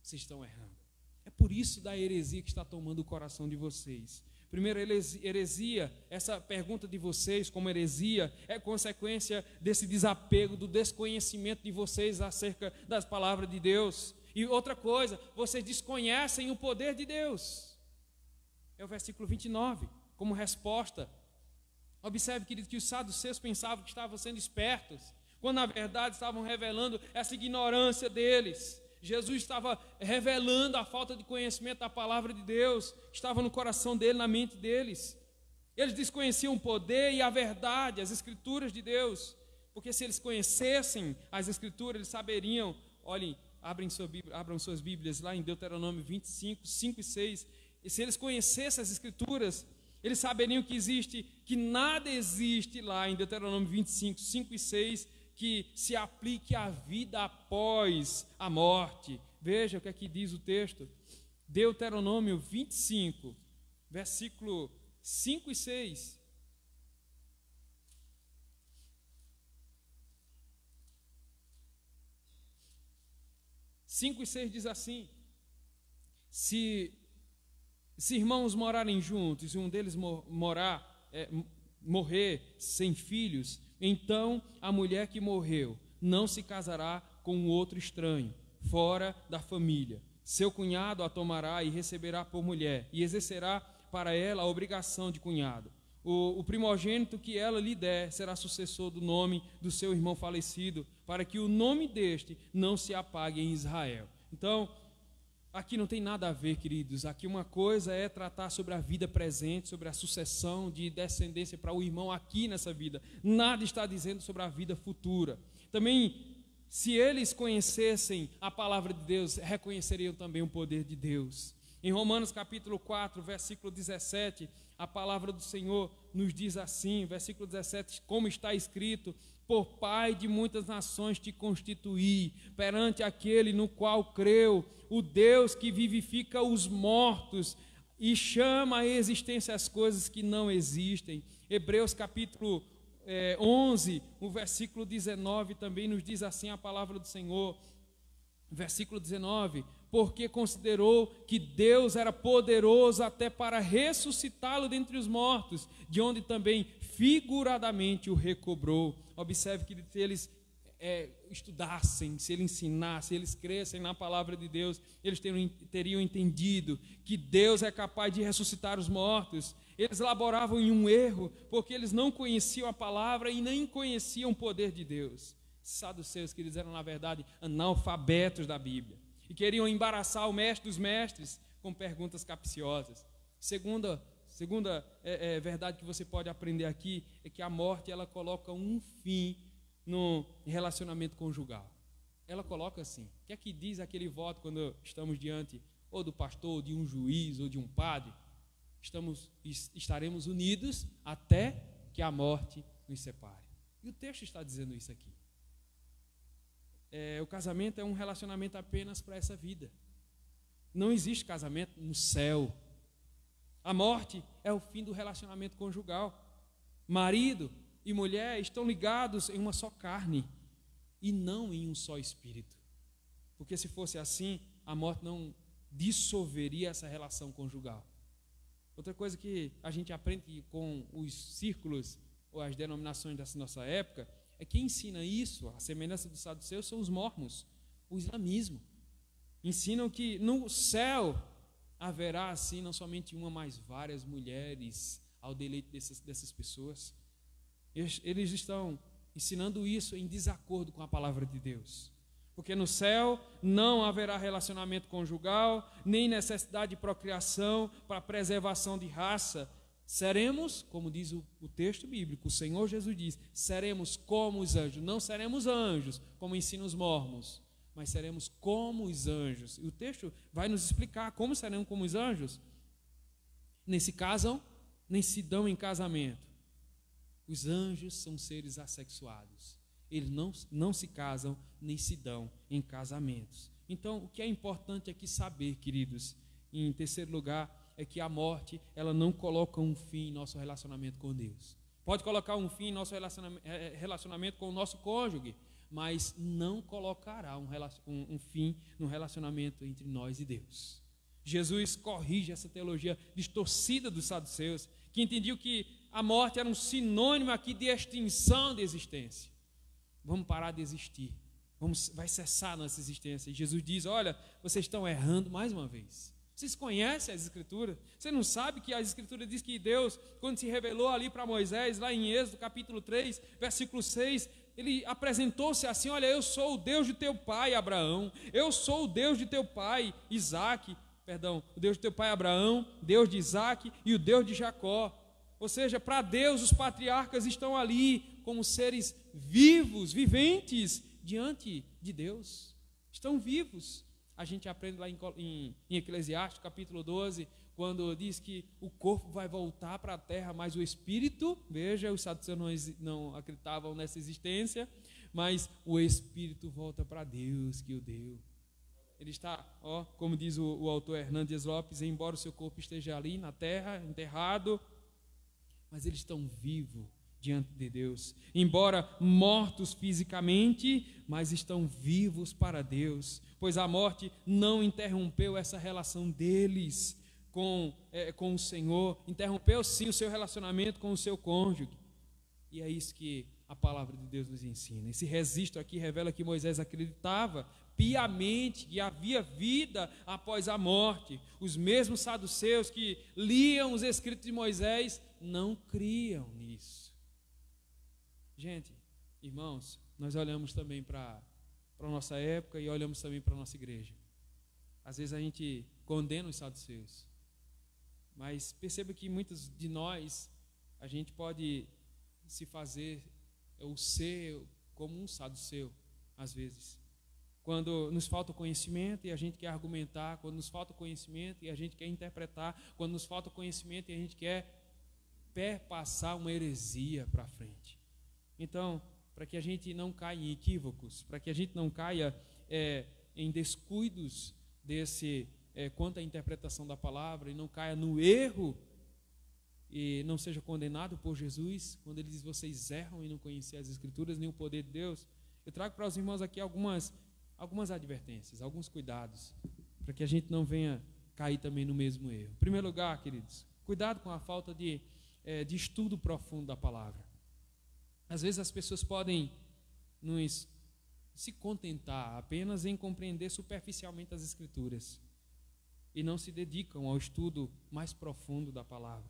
vocês estão errando. É por isso da heresia que está tomando o coração de vocês. Primeiro, heresia, essa pergunta de vocês como heresia, é consequência desse desapego, do desconhecimento de vocês acerca das palavras de Deus. E outra coisa, vocês desconhecem o poder de Deus. É o versículo 29, como resposta. Observe, querido, que os saduceus pensavam que estavam sendo espertos, quando na verdade estavam revelando essa ignorância deles. Jesus estava revelando a falta de conhecimento da palavra de Deus, estava no coração dele, na mente deles. Eles desconheciam o poder e a verdade, as Escrituras de Deus, porque se eles conhecessem as Escrituras, eles saberiam. Olhem, abram suas Bíblias lá em Deuteronômio 25, 5 e 6. E se eles conhecessem as Escrituras, eles saberiam que nada existe lá em Deuteronômio 25, 5 e 6, que se aplique à vida após a morte. Veja o que aqui diz o texto. Deuteronômio 25, versículo 5 e 6. Cinco e 6 diz assim: se irmãos morarem juntos e um deles morrer sem filhos, então a mulher que morreu não se casará com outro estranho, fora da família. Seu cunhado a tomará e receberá por mulher, e exercerá para ela a obrigação de cunhado. o primogênito que ela lhe der será sucessor do nome do seu irmão falecido, para que o nome deste não se apague em Israel. Então, aqui não tem nada a ver, queridos. Aqui uma coisa é tratar sobre a vida presente, sobre a sucessão de descendência para o irmão aqui nessa vida. Nada está dizendo sobre a vida futura. Também, se eles conhecessem a palavra de Deus, reconheceriam também o poder de Deus. Em Romanos capítulo 4, versículo 17, a palavra do Senhor nos diz assim, versículo 17, como está escrito: por pai de muitas nações te constituí, perante aquele no qual creu, o Deus que vivifica os mortos e chama à existência as coisas que não existem. Hebreus capítulo 11, o versículo 19 também nos diz assim a palavra do Senhor, versículo 19: porque considerou que Deus era poderoso até para ressuscitá-lo dentre os mortos, de onde também figuradamente o recobrou. Observe que se eles estudassem, se eles ensinassem, se eles crescem na palavra de Deus, eles teriam entendido que Deus é capaz de ressuscitar os mortos. Eles laboravam em um erro, porque eles não conheciam a palavra e nem conheciam o poder de Deus. Saduceus, que eles eram, na verdade, analfabetos da Bíblia, e queriam embaraçar o mestre dos mestres com perguntas capciosas. Segunda verdade que você pode aprender aqui é que a morte, ela coloca um fim no relacionamento conjugal. Ela coloca assim. O que é que diz aquele voto quando estamos diante ou do pastor, ou de um juiz, ou de um padre? Estaremos unidos até que a morte nos separe. E o texto está dizendo isso aqui. O casamento é um relacionamento apenas para essa vida. Não existe casamento no céu. A morte é o fim do relacionamento conjugal. Marido e mulher estão ligados em uma só carne e não em um só espírito. Porque se fosse assim, a morte não dissolveria essa relação conjugal. Outra coisa que a gente aprende com os círculos ou as denominações dessa nossa época é que ensina isso, a semelhança dos saduceus, são os mormons, o islamismo. Ensinam que no céu haverá assim não somente uma, mas várias mulheres ao deleite dessas pessoas. Eles estão ensinando isso em desacordo com a palavra de Deus. Porque no céu não haverá relacionamento conjugal, nem necessidade de procriação para preservação de raça. Seremos, como diz o texto bíblico, o Senhor Jesus diz, seremos como os anjos. Não seremos anjos, como ensinam os mormons, mas seremos como os anjos. E o texto vai nos explicar como seremos como os anjos. Nem se casam, nem se dão em casamento. Os anjos são seres assexuados. Eles não se casam, nem se dão em casamentos. Então, o que é importante aqui saber, queridos, em terceiro lugar, é que a morte, ela não coloca um fim em nosso relacionamento com Deus. Pode colocar um fim em nosso relacionamento com o nosso cônjuge, mas não colocará um fim no relacionamento entre nós e Deus. Jesus corrige essa teologia distorcida dos saduceus, que entendiam que a morte era um sinônimo aqui de extinção da existência. Vamos parar de existir. Vai cessar a nossa existência. E Jesus diz, olha, vocês estão errando mais uma vez. Vocês conhecem as Escrituras? Você não sabe que as Escrituras diz que Deus, quando se revelou ali para Moisés, lá em Êxodo capítulo 3, versículo 6, ele apresentou-se assim, olha, eu sou o Deus de teu pai Abraão, eu sou o Deus de teu pai o Deus de teu pai Abraão, Deus de Isaque e o Deus de Jacó. Ou seja, para Deus os patriarcas estão ali como seres vivos, viventes diante de Deus. Estão vivos. A gente aprende lá em Eclesiastes capítulo 12, quando diz que o corpo vai voltar para a terra, mas o espírito, veja, os saduceus não acreditavam nessa existência, mas o espírito volta para Deus que o deu. Ele está, como diz o autor Hernandes Lopes, embora o seu corpo esteja ali na terra, enterrado, mas eles estão vivos diante de Deus. Embora mortos fisicamente, mas estão vivos para Deus, pois a morte não interrompeu essa relação deles com o Senhor, interrompeu sim o seu relacionamento com o seu cônjuge. E é isso que a palavra de Deus nos ensina. Esse registro aqui revela que Moisés acreditava piamente que havia vida após a morte. Os mesmos saduceus que liam os escritos de Moisés não criam nisso. Gente, irmãos, nós olhamos também para a nossa época e olhamos também para a nossa igreja. Às vezes a gente condena os saduceus, mas perceba que muitos de nós, a gente pode se fazer ou ser como um saduceu, às vezes. Quando nos falta conhecimento e a gente quer argumentar, quando nos falta conhecimento e a gente quer interpretar, quando nos falta conhecimento e a gente quer perpassar uma heresia para frente. Então, para que a gente não caia em equívocos, para que a gente não caia em descuidos quanto à interpretação da palavra e não caia no erro e não seja condenado por Jesus, quando ele diz: vocês erram em não conhecer as Escrituras nem o poder de Deus, eu trago para os irmãos aqui algumas advertências, alguns cuidados, para que a gente não venha cair também no mesmo erro. Em primeiro lugar, queridos, cuidado com a falta de estudo profundo da palavra. Às vezes as pessoas podem se contentar apenas em compreender superficialmente as Escrituras e não se dedicam ao estudo mais profundo da palavra.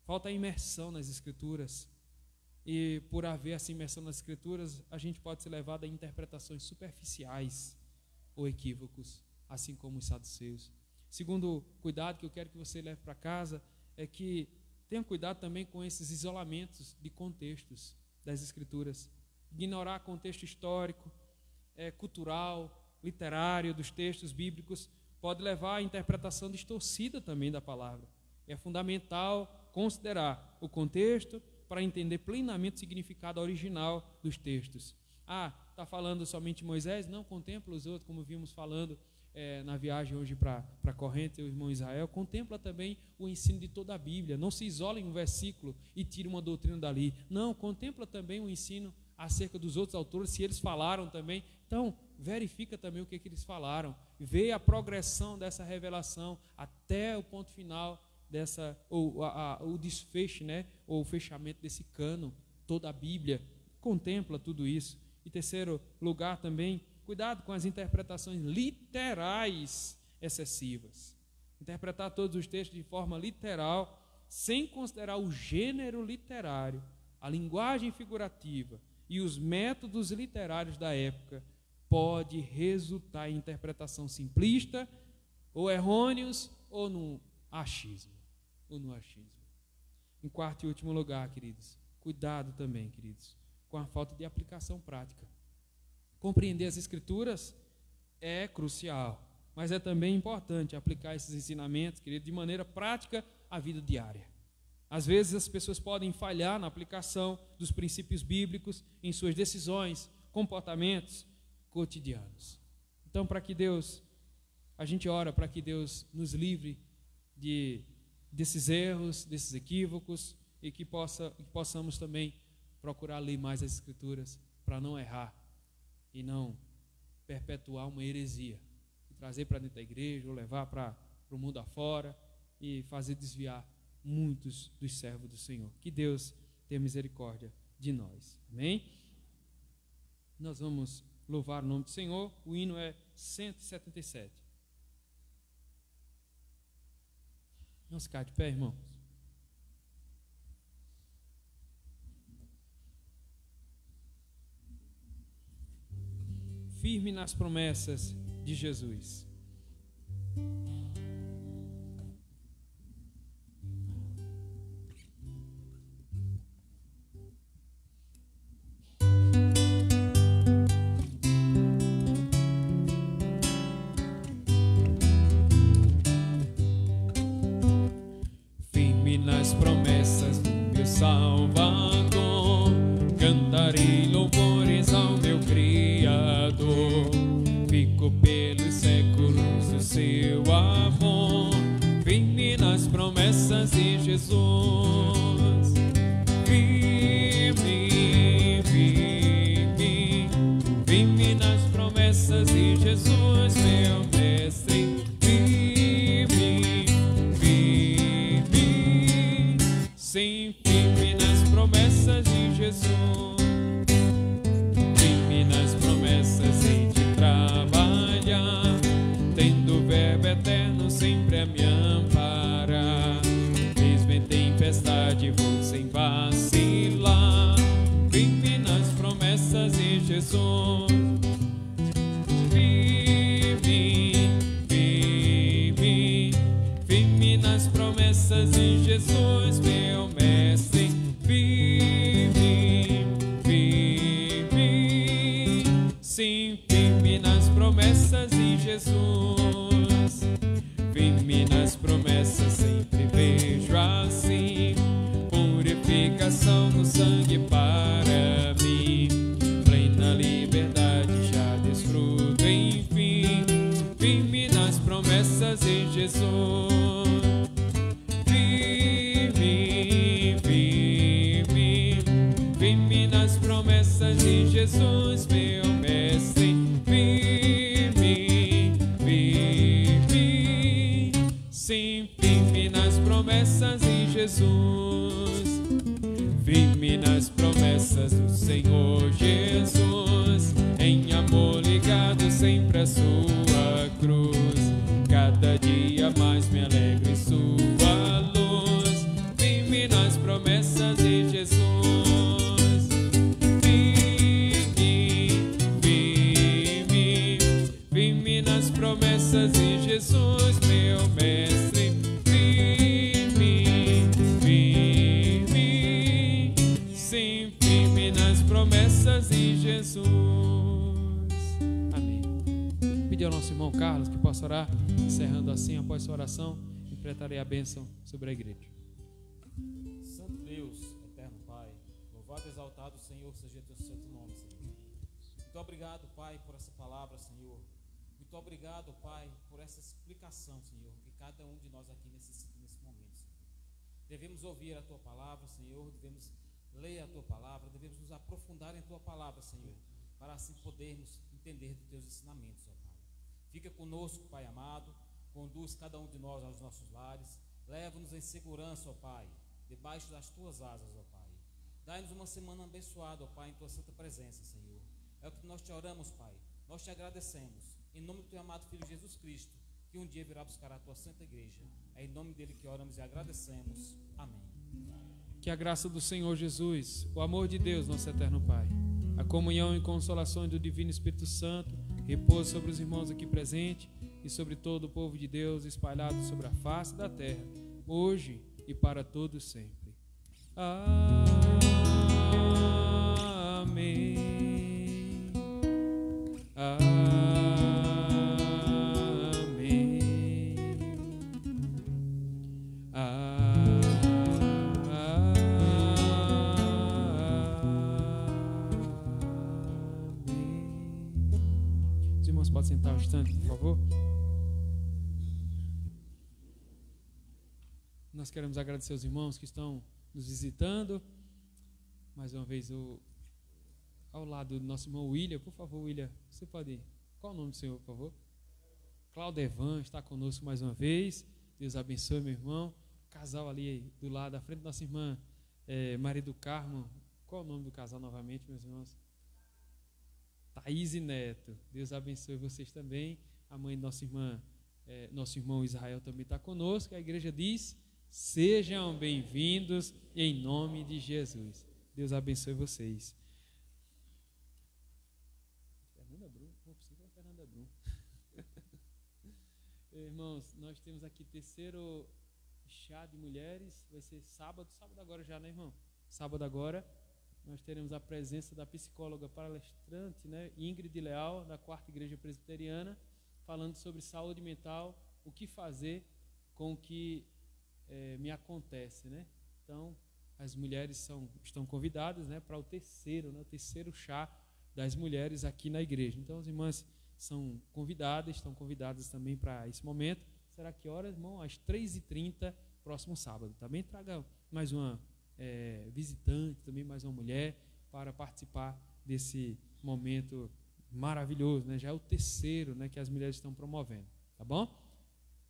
Falta a imersão nas Escrituras, e por haver essa imersão nas Escrituras, a gente pode ser levado a interpretações superficiais ou equívocos, assim como os saduceus. Segundo cuidado que eu quero que você leve para casa é que tenha cuidado também com esses isolamentos de contextos das Escrituras. Ignorar contexto histórico, cultural, literário dos textos bíblicos pode levar à interpretação distorcida também da palavra. É fundamental considerar o contexto para entender plenamente o significado original dos textos. Está falando somente Moisés? Não, contempla os outros, como vimos falando na viagem hoje para Corrente, o irmão Israel. Contempla também o ensino de toda a Bíblia. Não se isola em um versículo e tira uma doutrina dali. Não, contempla também o ensino acerca dos outros autores, se eles falaram também. Então, verifica também o que eles falaram. Vê a progressão dessa revelação até o ponto final o desfecho, ou o fechamento desse cano, toda a Bíblia. Contempla tudo isso. E terceiro lugar também, cuidado com as interpretações literais excessivas. Interpretar todos os textos de forma literal, sem considerar o gênero literário, a linguagem figurativa e os métodos literários da época, pode resultar em interpretação simplista, ou errôneos, ou no achismo. Em quarto e último lugar, queridos, cuidado também, queridos, com a falta de aplicação prática. Compreender as Escrituras é crucial, mas é também importante aplicar esses ensinamentos, queridos, de maneira prática à vida diária. Às vezes as pessoas podem falhar na aplicação dos princípios bíblicos em suas decisões, comportamentos cotidianos. Então, a gente ora para que Deus nos livre desses erros, desses equívocos, e que possamos também procurar ler mais as Escrituras para não errar e não perpetuar uma heresia, e trazer para dentro da igreja ou levar para o mundo afora e fazer desviar muitos dos servos do Senhor. Que Deus tenha misericórdia de nós. Amém? Nós vamos louvar o nome do Senhor. O hino é 177. Vamos ficar de pé, irmãos. Firme nas promessas de Jesus. Firme nas promessas do meu Salvador, cantarei louvores ao meu Criador. Fico pelos séculos o seu amor, firme nas promessas de Jesus. Firme, firme, firme nas promessas de Jesus, meu mestre. Firme, firme, sim, firme nas promessas de Jesus. Firme nas promessas em te trabalhar, tendo o verbo eterno sempre a me amparar. Mesmo em tempestade vou firme nas promessas, sempre vejo assim. Purificação no sangue para mim, plena liberdade já desfruto, enfim. Firme nas promessas em Jesus. Firme, firme, firme nas promessas em Jesus, meu mestre. Firme, firme, sim, firme nas promessas em Jesus. Firme nas promessas do Senhor Jesus, em amor ligado sempre à sua cruz. Cada dia mais me alegro em sua luz. Firme nas promessas em Jesus. Firme, firme, firme nas promessas em Jesus, meu mestre. Firme, firme, sim, firme nas promessas em Jesus. Amém. Pedir ao nosso irmão Carlos que possa orar, encerrando assim, após sua oração, interpretarei a bênção sobre a igreja. Santo Deus, eterno Pai, louvado e exaltado, Senhor, seja teu santo nome, Senhor. Muito obrigado, Pai, por essa palavra, Senhor. Muito obrigado, Pai, por essa explicação, Senhor, que cada um de nós aqui necessita nesse momento, Senhor. Devemos ouvir a tua palavra, Senhor, devemos ler a tua palavra, devemos nos aprofundar em tua palavra, Senhor, para assim podermos entender dos teus ensinamentos, ó Pai. Fica conosco, Pai amado, conduz cada um de nós aos nossos lares, leva-nos em segurança, ó Pai, debaixo das tuas asas, ó Pai. Dai-nos uma semana abençoada, ó Pai, em tua santa presença, Senhor. É o que nós te oramos, Pai. Nós te agradecemos, em nome do teu amado Filho Jesus Cristo, que um dia virá buscar a tua santa igreja. É em nome dele que oramos e agradecemos. Amém. Que a graça do Senhor Jesus, o amor de Deus, nosso eterno Pai, a comunhão e consolação do Divino Espírito Santo repousa sobre os irmãos aqui presentes e sobre todo o povo de Deus espalhado sobre a face da terra, hoje e para todos sempre. Amém. Amém. Os irmãos podem sentar um instante, por favor. Nós queremos agradecer aos irmãos que estão nos visitando. Mais uma vez, ao lado do nosso irmão William. Por favor, William, você pode ir. Qual o nome do senhor, por favor? Claudevan está conosco mais uma vez. Deus abençoe, meu irmão. O casal ali do lado, à frente da nossa irmã Maria do Carmo. Qual o nome do casal novamente, meus irmãos? Thaís e Neto. Deus abençoe vocês também. A mãe de nossa irmã, nosso irmão Israel também está conosco. A igreja diz: sejam bem-vindos em nome de Jesus. Deus abençoe vocês. Fernanda Brum, não precisa Fernanda Brum. Irmãos, nós temos aqui terceiro chá de mulheres. Vai ser sábado agora já, né, irmão? Sábado agora. Nós teremos a presença da psicóloga palestrante, né, Ingrid Leal, da 4ª Igreja Presbiteriana, falando sobre saúde mental, o que fazer com o que me acontece, né? Então, as mulheres estão convidadas, né, para o terceiro chá das mulheres aqui na igreja. Então, as irmãs estão convidadas também para esse momento. Será que horas, irmão? Às 3h30, próximo sábado. Também traga mais uma visitante, também mais uma mulher, para participar desse momento maravilhoso, né? Já é o terceiro, né, que as mulheres estão promovendo, tá bom?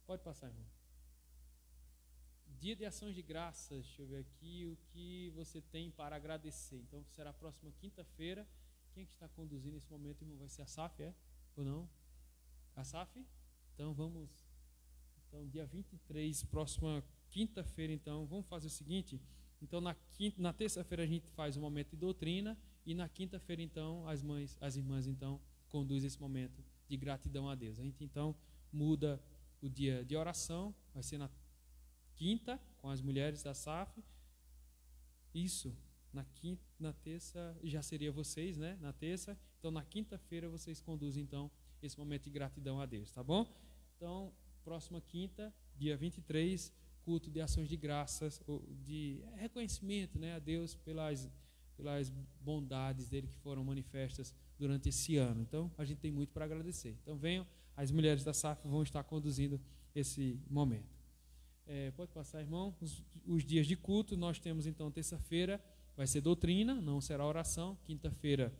Pode passar, irmão. Dia de ações de graças, deixa eu ver aqui o que você tem para agradecer. Então, será a próxima quinta-feira. Quem é que está conduzindo esse momento, irmão? Vai ser a SAF, ou não? A SAF? Então, então, dia 23, próxima quinta-feira, então, vamos fazer o seguinte. Então, na terça-feira a gente faz um momento de doutrina e na quinta-feira, então, as irmãs, então, conduzem esse momento de gratidão a Deus. A gente, então, muda o dia de oração, vai ser na quinta, com as mulheres da SAF. Isso, na terça, já seria vocês, né? Na terça. Então, na quinta-feira, vocês conduzem, então, esse momento de gratidão a Deus, tá bom? Então, próxima quinta, dia 23, culto de ações de graças, de reconhecimento, né, a Deus pelas bondades dele que foram manifestas durante esse ano. Então, a gente tem muito para agradecer. Então, venham, as mulheres da SAF vão estar conduzindo esse momento. Pode passar, irmão. Os dias de culto, nós temos então terça-feira, vai ser doutrina, não será oração. Quinta-feira,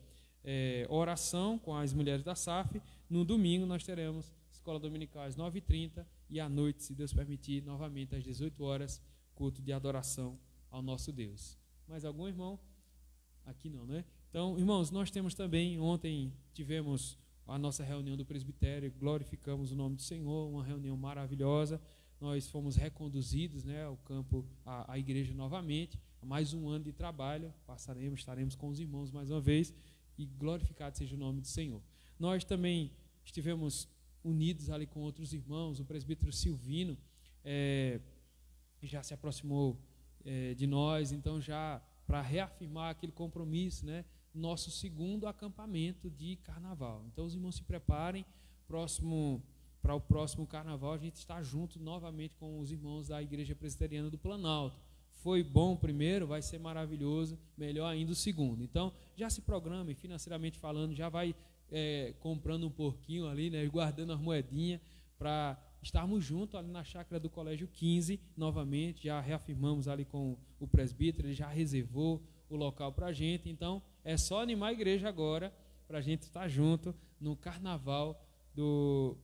oração com as mulheres da SAF. No domingo, nós teremos escola dominical às 9h30 e à noite, se Deus permitir, novamente às 18 horas, culto de adoração ao nosso Deus. Mais algum irmão? Aqui não, né? Então, irmãos, nós temos também, ontem tivemos a nossa reunião do presbitério, glorificamos o nome do Senhor, uma reunião maravilhosa. Nós fomos reconduzidos, né, ao campo, à igreja novamente, a mais um ano de trabalho, estaremos com os irmãos mais uma vez, e glorificado seja o nome do Senhor. Nós também estivemos unidos ali com outros irmãos, o presbítero Silvino já se aproximou de nós, então já para reafirmar aquele compromisso, né, nosso segundo acampamento de carnaval. Então os irmãos se preparem, para o próximo carnaval a gente está junto novamente com os irmãos da Igreja Presbiteriana do Planalto. Foi bom o primeiro, vai ser maravilhoso, melhor ainda o segundo. Então já se programe, financeiramente falando, já vai comprando um porquinho ali, né, guardando as moedinhas para estarmos juntos ali na chácara do Colégio 15, novamente, já reafirmamos ali com o presbítero, ele já reservou o local para a gente, então é só animar a igreja agora para a gente estar junto no carnaval do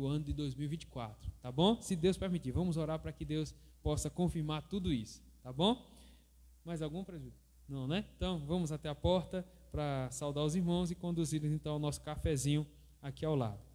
ano de 2024, tá bom? Se Deus permitir, vamos orar para que Deus possa confirmar tudo isso, tá bom? Mais algum, presbítero? Não, né? Então vamos até a porta para saudar os irmãos e conduzir então ao nosso cafezinho aqui ao lado.